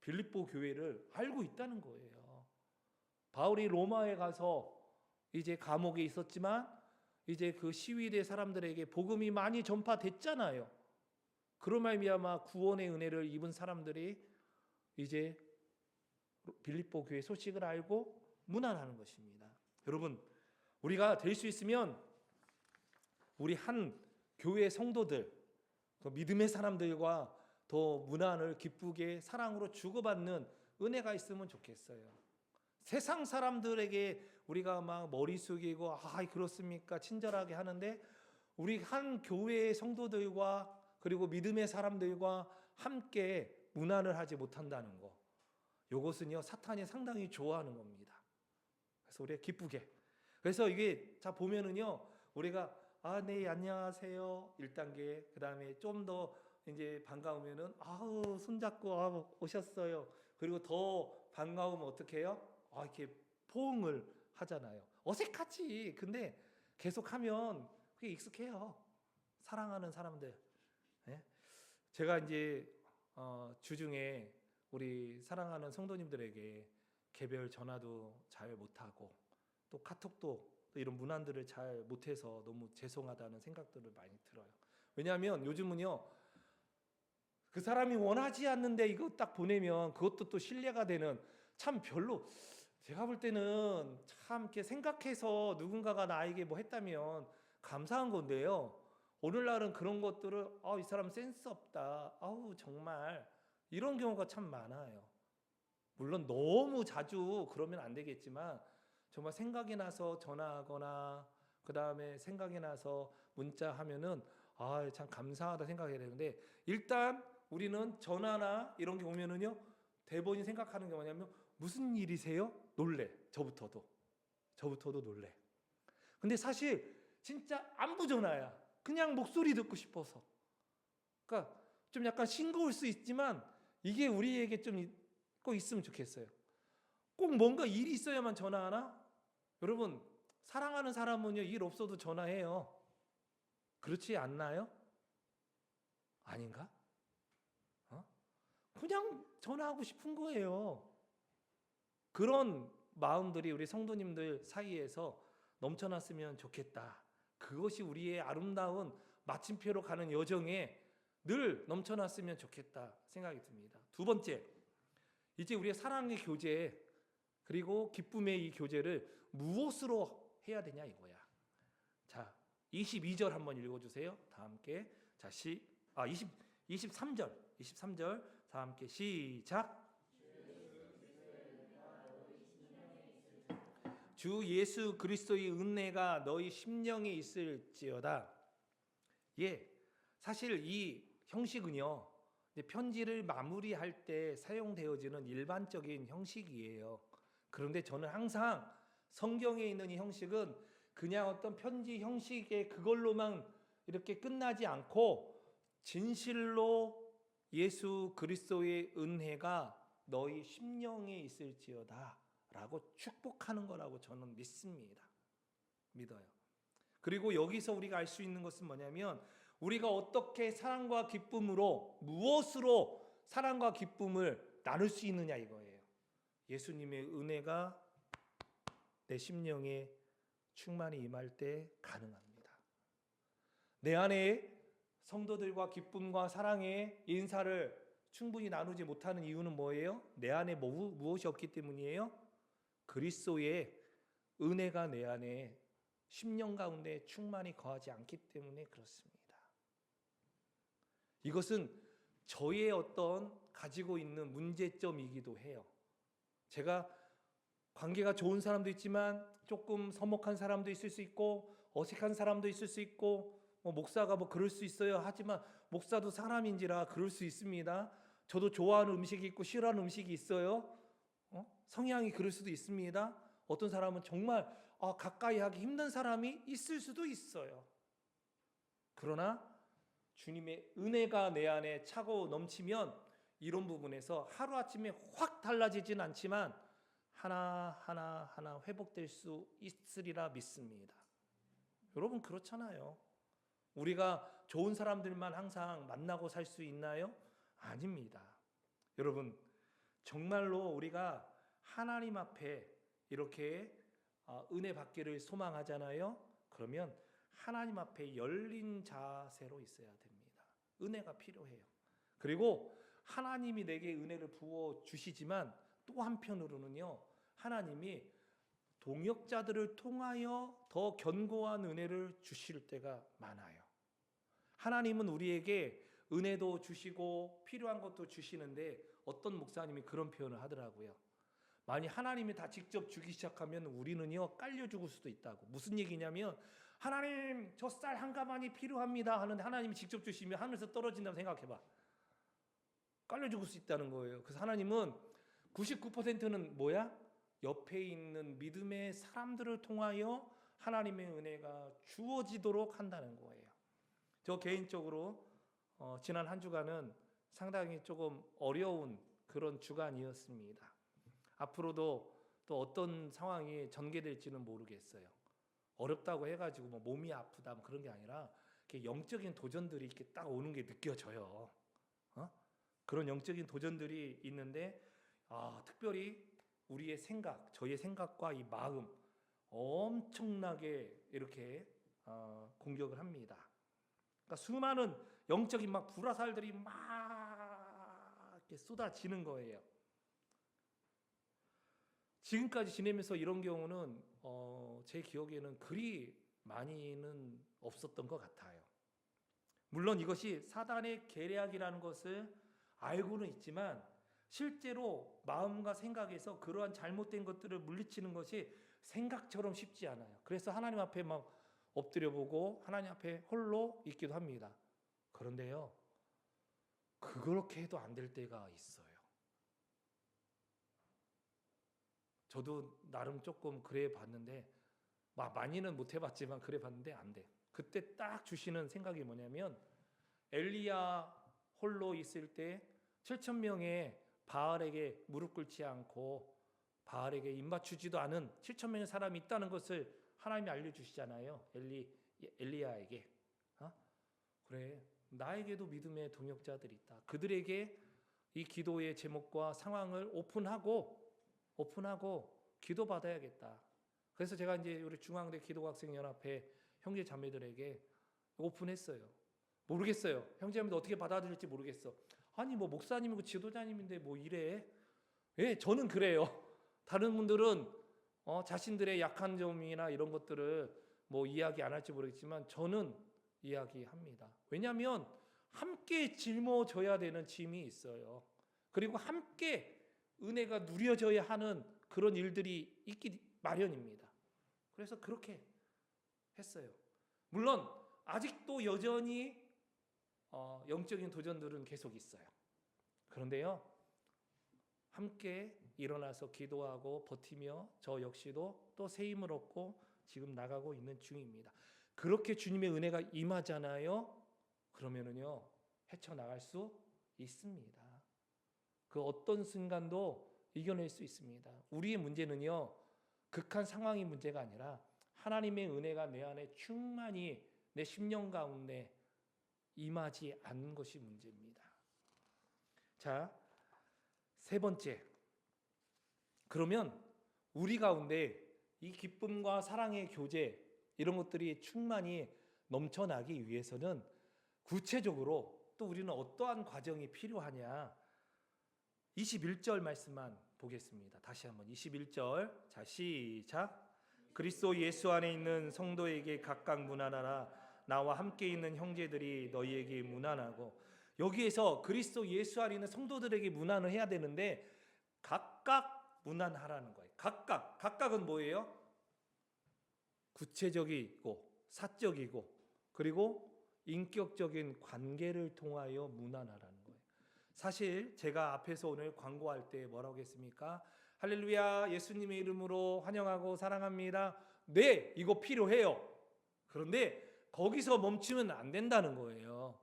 빌립보 교회를 알고 있다는 거예요. 바울이 로마에 가서 이제 감옥에 있었지만 이제 그 시위대 사람들에게 복음이 많이 전파됐잖아요. 그로 말미암아 구원의 은혜를 입은 사람들이 이제 빌립보 교회 소식을 알고 문안하는 것입니다. 여러분, 우리가 될 수 있으면 우리 한 교회 성도들, 그 믿음의 사람들과 더 문안을 기쁘게 사랑으로 주고받는 은혜가 있으면 좋겠어요. 세상 사람들에게 우리가 막 머리 숙이고 그렇습니까? 친절하게 하는데 우리 한 교회의 성도들과 그리고 믿음의 사람들과 함께 문안을 하지 못한다는 거, 이것은요 사탄이 상당히 좋아하는 겁니다. 그래서 우리가 기쁘게, 그래서 이게 자 보면은요 우리가 네 안녕하세요 1단계, 그 다음에 좀 더 이제 반가우면은 손잡고 오셨어요. 그리고 더 반가우면 어떻게 해요? 이렇게 포옹을 하잖아요. 어색하지. 근데 계속하면 그게 익숙해요. 사랑하는 사람들. 네? 제가 이제 주중에 우리 사랑하는 성도님들에게 개별 전화도 잘 못하고 또 카톡도 또 이런 문안들을 잘 못해서 너무 죄송하다는 생각들을 많이 들어요. 왜냐하면 요즘은요 그 사람이 원하지 않는데 이거 딱 보내면 그것도 또 신뢰가 되는, 참 별로, 제가 볼 때는 참 이렇게 생각해서 누군가가 나에게 뭐 했다면 감사한 건데요, 오늘날은 그런 것들을 이 사람 센스 없다, 정말 이런 경우가 참 많아요. 물론 너무 자주 그러면 안 되겠지만 정말 생각이 나서 전화하거나 그 다음에 생각이 나서 문자하면은 참 감사하다 생각해야 되는데, 일단 우리는 전화나 이런 게 오면은요 대본이 생각하는 게 뭐냐면 무슨 일이세요? 놀래. 저부터도 놀래. 근데 사실 진짜 안부 전화야. 그냥 목소리 듣고 싶어서. 그러니까 좀 약간 싱거울 수 있지만 이게 우리에게 좀 꼭 있으면 좋겠어요. 꼭 뭔가 일이 있어야만 전화하나? 여러분, 사랑하는 사람은요 일 없어도 전화해요. 그렇지 않나요? 아닌가? 그냥 전화하고 싶은 거예요. 그런 마음들이 우리 성도님들 사이에서 넘쳐났으면 좋겠다. 그것이 우리의 아름다운 마침표로 가는 여정에 늘 넘쳐났으면 좋겠다 생각이 듭니다. 두 번째, 이제 우리의 사랑의 교제 그리고 기쁨의 이 교제를 무엇으로 해야 되냐 이거야. 자, 22절 한번 읽어주세요. 다 함께. 자, 23절 다 함께 시작. 주 예수 그리스도의 은혜가 너희 심령에 있을지어다. 사실 이 형식은요 편지를 마무리할 때 사용되어지는 일반적인 형식이에요. 그런데 저는 항상 성경에 있는 이 형식은 그냥 어떤 편지 형식의 그걸로만 이렇게 끝나지 않고 진실로 예수 그리스도의 은혜가 너희 심령에 있을지어다 라고 축복하는 거라고 저는 믿어요. 그리고 여기서 우리가 알 수 있는 것은 뭐냐면 우리가 어떻게 사랑과 기쁨으로, 무엇으로 사랑과 기쁨을 나눌 수 있느냐 이거예요. 예수님의 은혜가 내 심령에 충만히 임할 때 가능합니다. 내 안에 성도들과 기쁨과 사랑의 인사를 충분히 나누지 못하는 이유는 뭐예요? 내 안에 무엇이 없기 때문이에요? 그리스도의 은혜가 내 안에 심령 가운데 충만히 거하지 않기 때문에 그렇습니다. 이것은 저의 어떤 가지고 있는 문제점이기도 해요. 제가 관계가 좋은 사람도 있지만 조금 서먹한 사람도 있을 수 있고 어색한 사람도 있을 수 있고 목사가 그럴 수 있어요. 하지만 목사도 사람인지라 그럴 수 있습니다. 저도 좋아하는 음식이 있고 싫어하는 음식이 있어요. 성향이 그럴 수도 있습니다. 어떤 사람은 정말 가까이 하기 힘든 사람이 있을 수도 있어요. 그러나 주님의 은혜가 내 안에 차고 넘치면 이런 부분에서 하루아침에 확 달라지진 않지만 하나하나 회복될 수 있으리라 믿습니다. 여러분 그렇잖아요. 우리가 좋은 사람들만 항상 만나고 살 수 있나요? 아닙니다. 여러분 정말로 우리가 하나님 앞에 이렇게 은혜 받기를 소망하잖아요. 그러면 하나님 앞에 열린 자세로 있어야 됩니다. 은혜가 필요해요. 그리고 하나님이 내게 은혜를 부어 주시지만 또 한편으로는요, 하나님이 동역자들을 통하여 더 견고한 은혜를 주실 때가 많아요. 하나님은 우리에게 은혜도 주시고 필요한 것도 주시는데 어떤 목사님이 그런 표현을 하더라고요. 만약 하나님이 다 직접 주기 시작하면 우리는요 깔려 죽을 수도 있다고. 무슨 얘기냐면 하나님 저 쌀 한 가마니 필요합니다 하는데 하나님이 직접 주시면 하늘에서 떨어진다고 생각해봐. 깔려 죽을 수 있다는 거예요. 그래서 하나님은 99%는 뭐야? 옆에 있는 믿음의 사람들을 통하여 하나님의 은혜가 주어지도록 한다는 거예요. 저 개인적으로 지난 한 주간은 상당히 조금 어려운 그런 주간이었습니다. 앞으로도 또 어떤 상황이 전개될지는 모르겠어요. 어렵다고 해가지고 뭐 몸이 아프다 뭐 그런 게 아니라 이렇게 영적인 도전들이 이렇게 딱 오는 게 느껴져요. 그런 영적인 도전들이 있는데 특별히 우리의 생각, 저의 생각과 이 마음 엄청나게 이렇게 공격을 합니다. 그러니까 수많은 영적인 막 불화살들이 막 이렇게 쏟아지는 거예요. 지금까지 지내면서 이런 경우는 제 기억에는 그리 많이는 없었던 것 같아요. 물론 이것이 사단의 계략이라는 것을 알고는 있지만 실제로 마음과 생각에서 그러한 잘못된 것들을 물리치는 것이 생각처럼 쉽지 않아요. 그래서 하나님 앞에 막 엎드려 보고 하나님 앞에 홀로 있기도 합니다. 그런데요, 그렇게 해도 안 될 때가 있어요. 저도 나름 조금 그래 봤는데 많이는 못 해봤지만 그래 봤는데 안 돼. 그때 딱 주시는 생각이 뭐냐면 엘리야 홀로 있을 때 7,000명의 바알에게 무릎 꿇지 않고 바알에게 입맞추지도 않은 7,000명의 사람이 있다는 것을 하나님이 알려주시잖아요. 엘리야에게. 그래, 나에게도 믿음의 동역자들이 있다. 그들에게 이 기도의 제목과 상황을 오픈하고 기도받아야겠다. 그래서 제가 이제 우리 중앙대 기도학생연합회 형제 자매들에게 오픈했어요. 모르겠어요. 형제 자매들 어떻게 받아들일지 모르겠어. 아니 뭐 목사님이고 지도자님인데 뭐 이래. 예, 저는 그래요. 다른 분들은 자신들의 약한 점이나 이런 것들을 뭐 이야기 안 할지 모르겠지만 저는 이야기합니다. 왜냐하면 함께 짊어져야 되는 짐이 있어요. 그리고 함께 은혜가 누려져야 하는 그런 일들이 있기 마련입니다. 그래서 그렇게 했어요. 물론 아직도 여전히 영적인 도전들은 계속 있어요. 그런데요, 함께 일어나서 기도하고 버티며 저 역시도 또 새 힘을 얻고 지금 나가고 있는 중입니다. 그렇게 주님의 은혜가 임하잖아요. 그러면은요 헤쳐나갈 수 있습니다. 그 어떤 순간도 이겨낼 수 있습니다. 우리의 문제는요 극한 상황이 문제가 아니라 하나님의 은혜가 내 안에 충만히 내 심령 가운데 임하지 않는 것이 문제입니다. 자, 세 번째, 그러면 우리 가운데 이 기쁨과 사랑의 교제 이런 것들이 충만히 넘쳐나기 위해서는 구체적으로 또 우리는 어떠한 과정이 필요하냐. 21절 말씀만 보겠습니다. 다시 한번 21절. 자, 시작. 그리스도 예수 안에 있는 성도에게 각각 문안하라. 나와 함께 있는 형제들이 너희에게 문안하고. 여기에서 그리스도 예수 안에 있는 성도들에게 문안을 해야 되는데 각각 문안하라는 거예요. 각각은 뭐예요? 구체적이고 사적이고 그리고 인격적인 관계를 통하여 문안하라는 거예요. 사실 제가 앞에서 오늘 광고할 때 뭐라고 했습니까? 할렐루야, 예수님의 이름으로 환영하고 사랑합니다. 네, 이거 필요해요. 그런데 거기서 멈추면 안 된다는 거예요.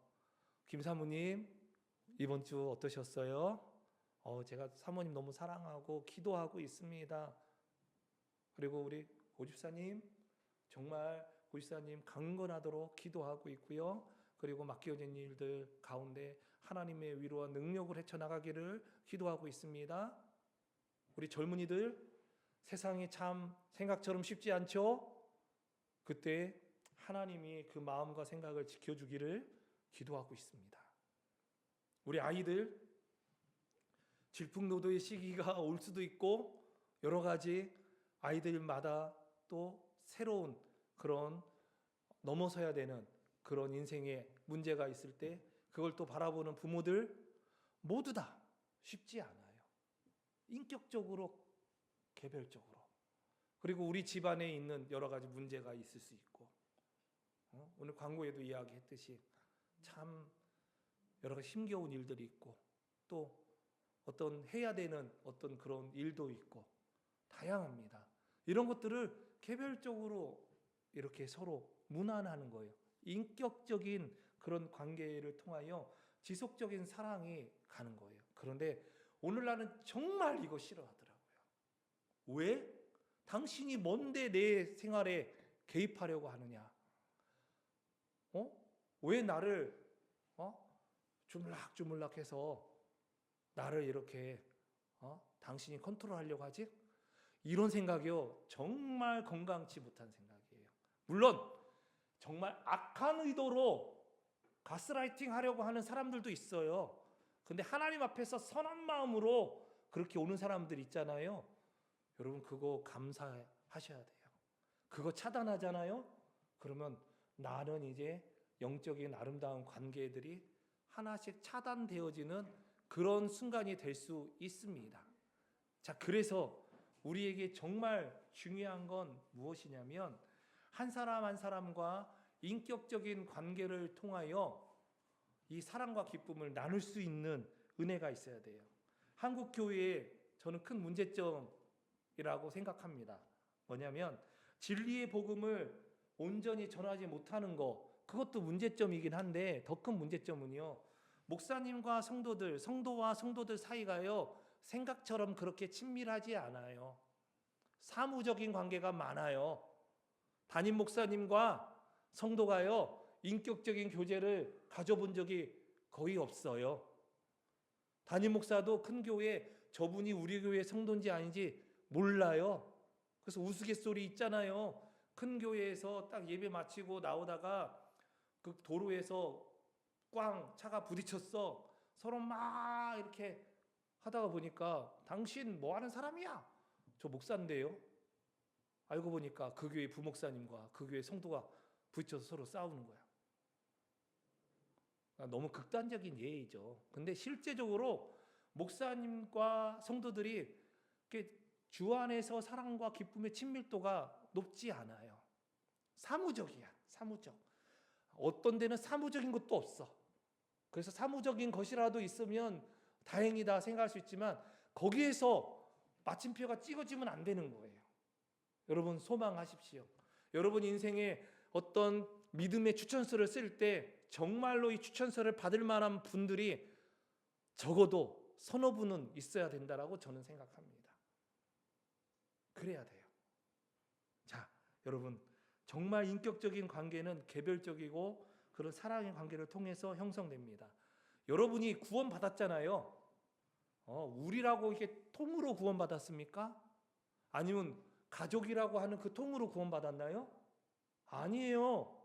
김 사모님, 이번 주 어떠셨어요? 제가 사모님 너무 사랑하고 기도하고 있습니다. 그리고 우리 고집사님, 정말 고집사님 강건하도록 기도하고 있고요. 그리고 맡겨진 일들 가운데 하나님의 위로와 능력을 헤쳐나가기를 기도하고 있습니다. 우리 젊은이들, 세상이 참 생각처럼 쉽지 않죠? 그때 하나님이 그 마음과 생각을 지켜주기를 기도하고 있습니다. 우리 아이들 질풍노도의 시기가 올 수도 있고 여러 가지 아이들마다 또 새로운 그런 넘어서야 되는 그런 인생의 문제가 있을 때 그걸 또 바라보는 부모들 모두 다 쉽지 않아요. 인격적으로, 개별적으로. 그리고 우리 집안에 있는 여러 가지 문제가 있을 수 있고 오늘 광고에도 이야기했듯이 참 여러 가지 힘겨운 일들이 있고 또 어떤 해야 되는 어떤 그런 일도 있고 다양합니다. 이런 것들을 개별적으로 이렇게 서로 무난하는 거예요. 인격적인 그런 관계를 통하여 지속적인 사랑이 가는 거예요. 그런데 오늘날은 정말 이거 싫어하더라고요. 왜? 당신이 뭔데 내 생활에 개입하려고 하느냐? 왜 나를 주물락주물락해서 나를 이렇게 당신이 컨트롤하려고 하지? 이런 생각이요 정말 건강치 못한 생각이에요. 물론 정말 악한 의도로 가스라이팅 하려고 하는 사람들도 있어요. 근데 하나님 앞에서 선한 마음으로 그렇게 오는 사람들 있잖아요. 여러분 그거 감사하셔야 돼요. 그거 차단하잖아요. 그러면 나는 이제 영적인 아름다운 관계들이 하나씩 차단되어지는 그런 순간이 될 수 있습니다. 자, 그래서 우리에게 정말 중요한 건 무엇이냐면 한 사람 한 사람과 인격적인 관계를 통하여 이 사랑과 기쁨을 나눌 수 있는 은혜가 있어야 돼요. 한국 교회에 저는 큰 문제점이라고 생각합니다. 뭐냐면 진리의 복음을 온전히 전하지 못하는 거, 그것도 문제점이긴 한데 더 큰 문제점은요, 목사님과 성도들, 성도와 성도들 사이가요 생각처럼 그렇게 친밀하지 않아요. 사무적인 관계가 많아요. 담임 목사님과 성도가요 인격적인 교제를 가져본 적이 거의 없어요. 담임 목사도 큰 교회 저분이 우리 교회 성도인지 아닌지 몰라요. 그래서 우스갯소리 있잖아요. 큰 교회에서 딱 예배 마치고 나오다가 그 도로에서 꽝 차가 부딪혔어. 서로 막 이렇게 하다가 보니까 당신 뭐 하는 사람이야? 저 목사인데요. 알고 보니까 그 교회 부목사님과 그 교회 성도가 부딪혀서 서로 싸우는 거야. 너무 극단적인 예의죠. 근데 실제적으로 목사님과 성도들이 주 안에서 사랑과 기쁨의 친밀도가 높지 않아요. 사무적이야. 사무적. 어떤 데는 사무적인 것도 없어. 그래서 사무적인 것이라도 있으면 다행이다 생각할 수 있지만 거기에서 마침표가 찍어지면 안 되는 거예요. 여러분 소망하십시오. 여러분 인생에 어떤 믿음의 추천서를 쓸 때 정말로 이 추천서를 받을 만한 분들이 적어도 서너 분은 있어야 된다라고 저는 생각합니다. 그래야 돼요. 자, 여러분 정말 인격적인 관계는 개별적이고 그런 사랑의 관계를 통해서 형성됩니다. 여러분이 구원받았잖아요. 우리라고 이게 통으로 구원받았습니까? 아니면 가족이라고 하는 그 통으로 구원받았나요? 아니에요.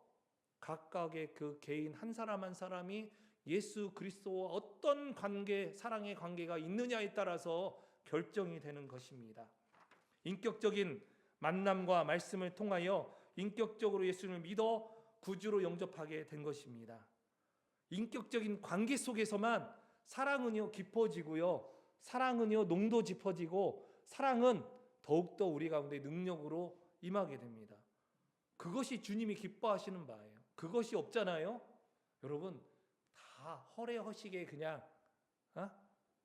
각각의 그 개인 한 사람 한 사람이 예수 그리스도와 어떤 관계, 사랑의 관계가 있느냐에 따라서 결정이 되는 것입니다. 인격적인 만남과 말씀을 통하여 인격적으로 예수를 믿어 구주로 영접하게 된 것입니다. 인격적인 관계 속에서만 사랑은요 깊어지고요, 사랑은요 농도 짚어지고, 사랑은 더욱더 우리 가운데 능력으로 임하게 됩니다. 그것이 주님이 기뻐하시는 바예요. 그것이 없잖아요. 여러분 다 허례허식의 그냥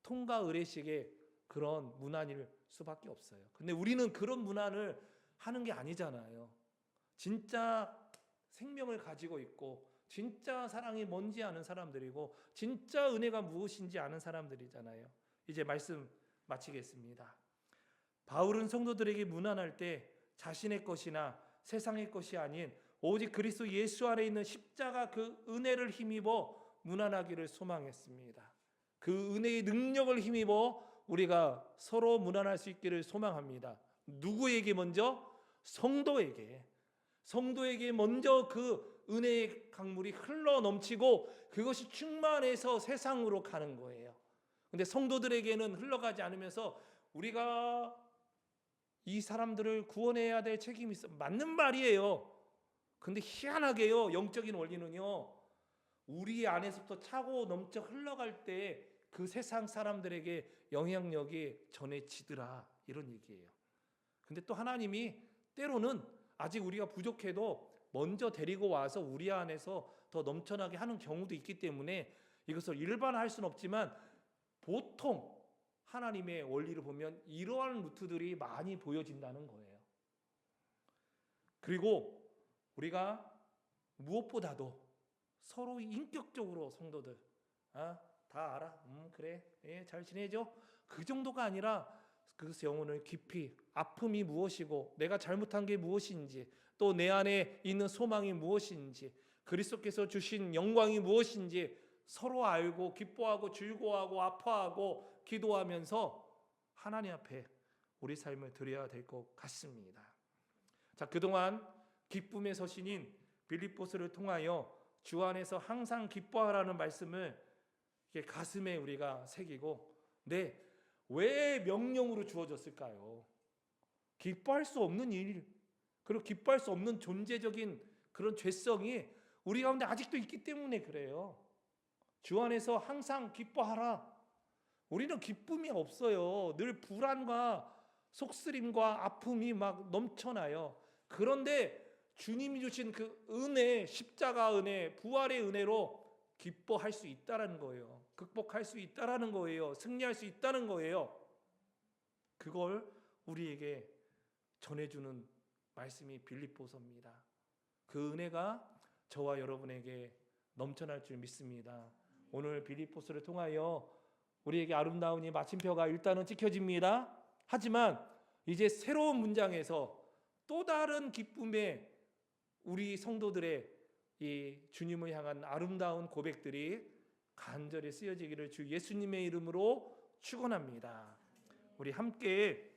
통과 의례식의 그런 문안일 수밖에 없어요. 근데 우리는 그런 문안을 하는 게 아니잖아요. 진짜 생명을 가지고 있고 진짜 사랑이 뭔지 아는 사람들이고 진짜 은혜가 무엇인지 아는 사람들이잖아요. 이제 말씀 마치겠습니다. 바울은 성도들에게 문안할 때 자신의 것이나 세상의 것이 아닌 오직 그리스도 예수 안에 있는 십자가 그 은혜를 힘입어 문안하기를 소망했습니다. 그 은혜의 능력을 힘입어 우리가 서로 문안할 수 있기를 소망합니다. 누구에게 먼저? 성도에게 먼저 그 은혜의 강물이 흘러 넘치고 그것이 충만해서 세상으로 가는 거예요. 근데 성도들에게는 흘러가지 않으면서 우리가 이 사람들을 구원해야 될 책임이 있어. 맞는 말이에요. 근데 희한하게요, 영적인 원리는요, 우리 안에서부터 차고 넘쳐 흘러갈 때 그 세상 사람들에게 영향력이 전해지더라, 이런 얘기예요. 근데 또 하나님이 때로는 아직 우리가 부족해도 먼저 데리고 와서 우리 안에서 더 넘쳐나게 하는 경우도 있기 때문에 이것을 일반화할 수는 없지만 보통 하나님의 원리를 보면 이러한 루트들이 많이 보여진다는 거예요. 그리고 우리가 무엇보다도 서로 인격적으로 성도들, 다 알아? 그래, 잘 지내죠? 그 정도가 아니라 그래서 영혼을 깊이, 아픔이 무엇이고 내가 잘못한 게 무엇인지, 또 내 안에 있는 소망이 무엇인지, 그리스도께서 주신 영광이 무엇인지 서로 알고 기뻐하고 즐거워하고 아파하고 기도하면서 하나님 앞에 우리 삶을 드려야 될 것 같습니다. 자, 그동안 기쁨의 서신인 빌립보서를 통하여 주 안에서 항상 기뻐하라는 말씀을 가슴에 우리가 새기고, 왜 명령으로 주어졌을까요? 기뻐할 수 없는 일, 그리고 기뻐할 수 없는 존재적인 그런 죄성이 우리 가운데 아직도 있기 때문에 그래요. 주 안에서 항상 기뻐하라. 우리는 기쁨이 없어요. 늘 불안과 속쓰림과 아픔이 막 넘쳐나요. 그런데 주님이 주신 그 은혜, 십자가 은혜, 부활의 은혜로 기뻐할 수 있다라는 거예요. 극복할 수 있다라는 거예요. 승리할 수 있다는 거예요. 그걸 우리에게 전해주는 말씀이 빌립보서입니다. 그 은혜가 저와 여러분에게 넘쳐날 줄 믿습니다. 오늘 빌립보서를 통하여 우리에게 아름다운 이 마침표가 일단은 찍혀집니다. 하지만 이제 새로운 문장에서 또 다른 기쁨의 우리 성도들의 이 주님을 향한 아름다운 고백들이 간절히 쓰여지기를 주 예수님의 이름으로 축원합니다. 우리 함께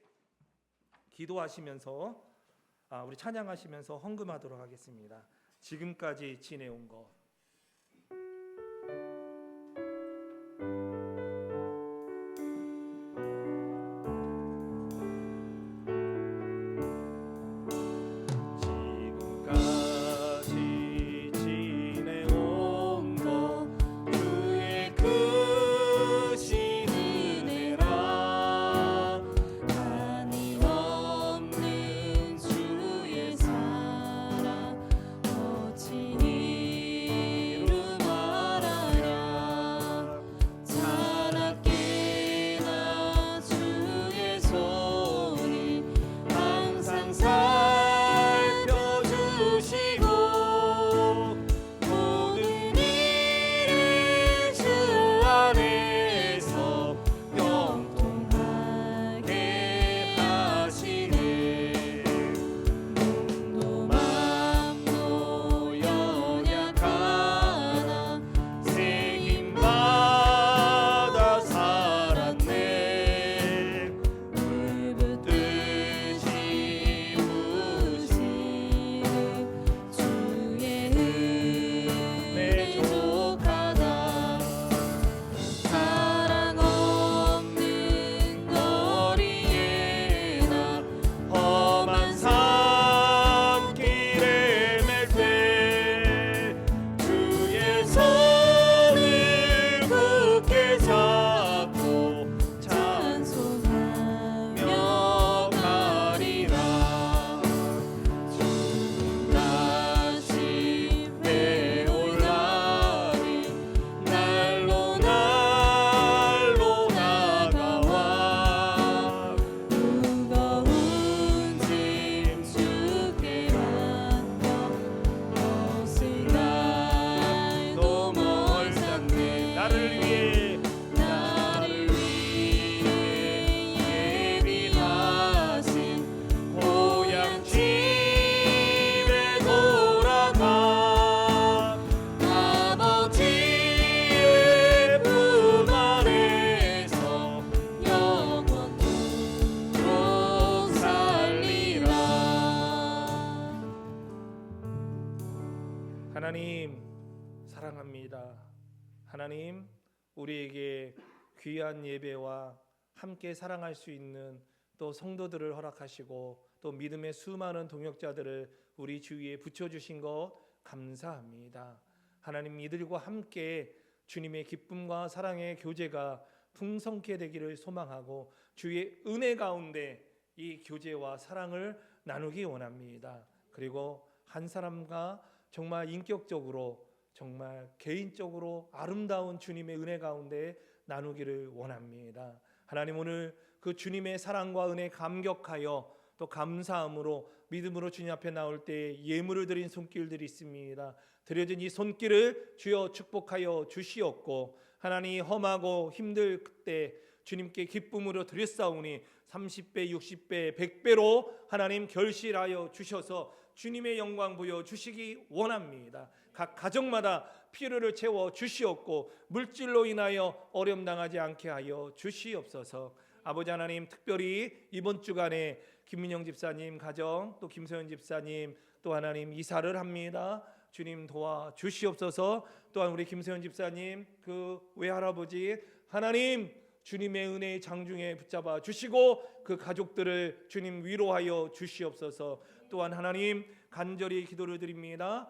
기도하시면서 우리 찬양하시면서 헌금하도록 하겠습니다. 지금까지 지내온 것. 주의 사랑 어찌 하나님 사랑합니다. 하나님 우리에게 귀한 예배와 함께 사랑할 수 있는 또 성도들을 허락하시고 또 믿음의 수많은 동역자들을 우리 주위에 붙여주신 것 감사합니다. 하나님 이들과 함께 주님의 기쁨과 사랑의 교제가 풍성케 되기를 소망하고 주의 은혜 가운데 이 교제와 사랑을 나누기 원합니다. 그리고 한 사람과 정말 인격적으로 정말 개인적으로 아름다운 주님의 은혜 가운데 나누기를 원합니다. 하나님 오늘 그 주님의 사랑과 은혜 감격하여 또 감사함으로 믿음으로 주님 앞에 나올 때 예물을 드린 손길들이 있습니다. 드려진 이 손길을 주여 축복하여 주시옵고 하나님 험하고 힘들 그때 주님께 기쁨으로 드렸사오니 30배, 60배, 100배로 하나님 결실하여 주셔서 주님의 영광 부여 주시기 원합니다. 각 가정마다 필요를 채워 주시옵고 물질로 인하여 어려움 당하지 않게 하여 주시옵소서. 아버지 하나님 특별히 이번 주간에 김민영 집사님 가정 또 김서연 집사님 또 하나님 이사를 합니다. 주님 도와 주시옵소서. 또한 우리 김서연 집사님 그 외할아버지 하나님 주님의 은혜의 장중에 붙잡아 주시고 그 가족들을 주님 위로하여 주시옵소서. 또한 하나님 간절히 기도를 드립니다.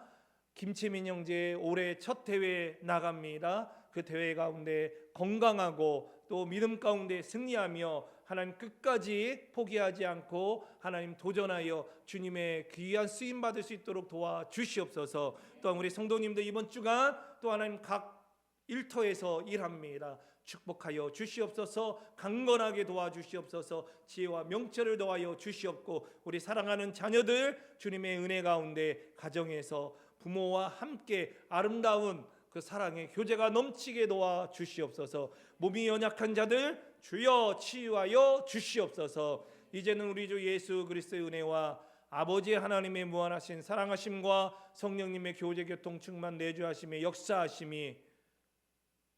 김채민 형제 올해 첫 대회 나갑니다. 그 대회 가운데 건강하고 또 믿음 가운데 승리하며 하나님 끝까지 포기하지 않고 하나님 도전하여 주님의 귀한 쓰임 받을 수 있도록 도와주시옵소서. 또한 우리 성도님들 이번 주간 또 하나님 각 일터에서 일합니다. 축복하여 주시옵소서. 강건하게 도와주시옵소서. 지혜와 명철을 더하여 주시옵고 우리 사랑하는 자녀들 주님의 은혜 가운데 가정에서 부모와 함께 아름다운 그 사랑의 교제가 넘치게 도와주시옵소서. 몸이 연약한 자들 주여 치유하여 주시옵소서. 이제는 우리 주 예수 그리스도의 은혜와 아버지 하나님의 무한하신 사랑하심과 성령님의 교제 교통 충만 내주하심의 역사하심이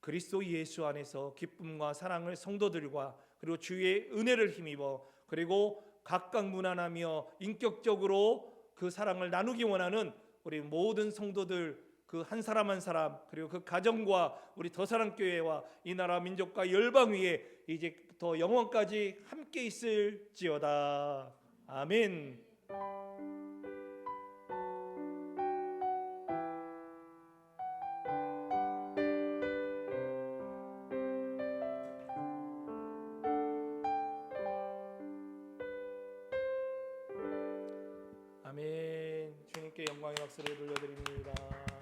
그리스도 예수 안에서 기쁨과 사랑을 성도들과 그리고 주의 은혜를 힘입어 그리고 각각 무난하며 인격적으로 그 사랑을 나누기 원하는 우리 모든 성도들 그 한 사람 한 사람 그리고 그 가정과 우리 더사랑교회와 이 나라 민족과 열방 위에 이제부터 영원까지 함께 있을지어다. 아멘. 아멘. 주님께 영광의 박수를 돌려드립니다.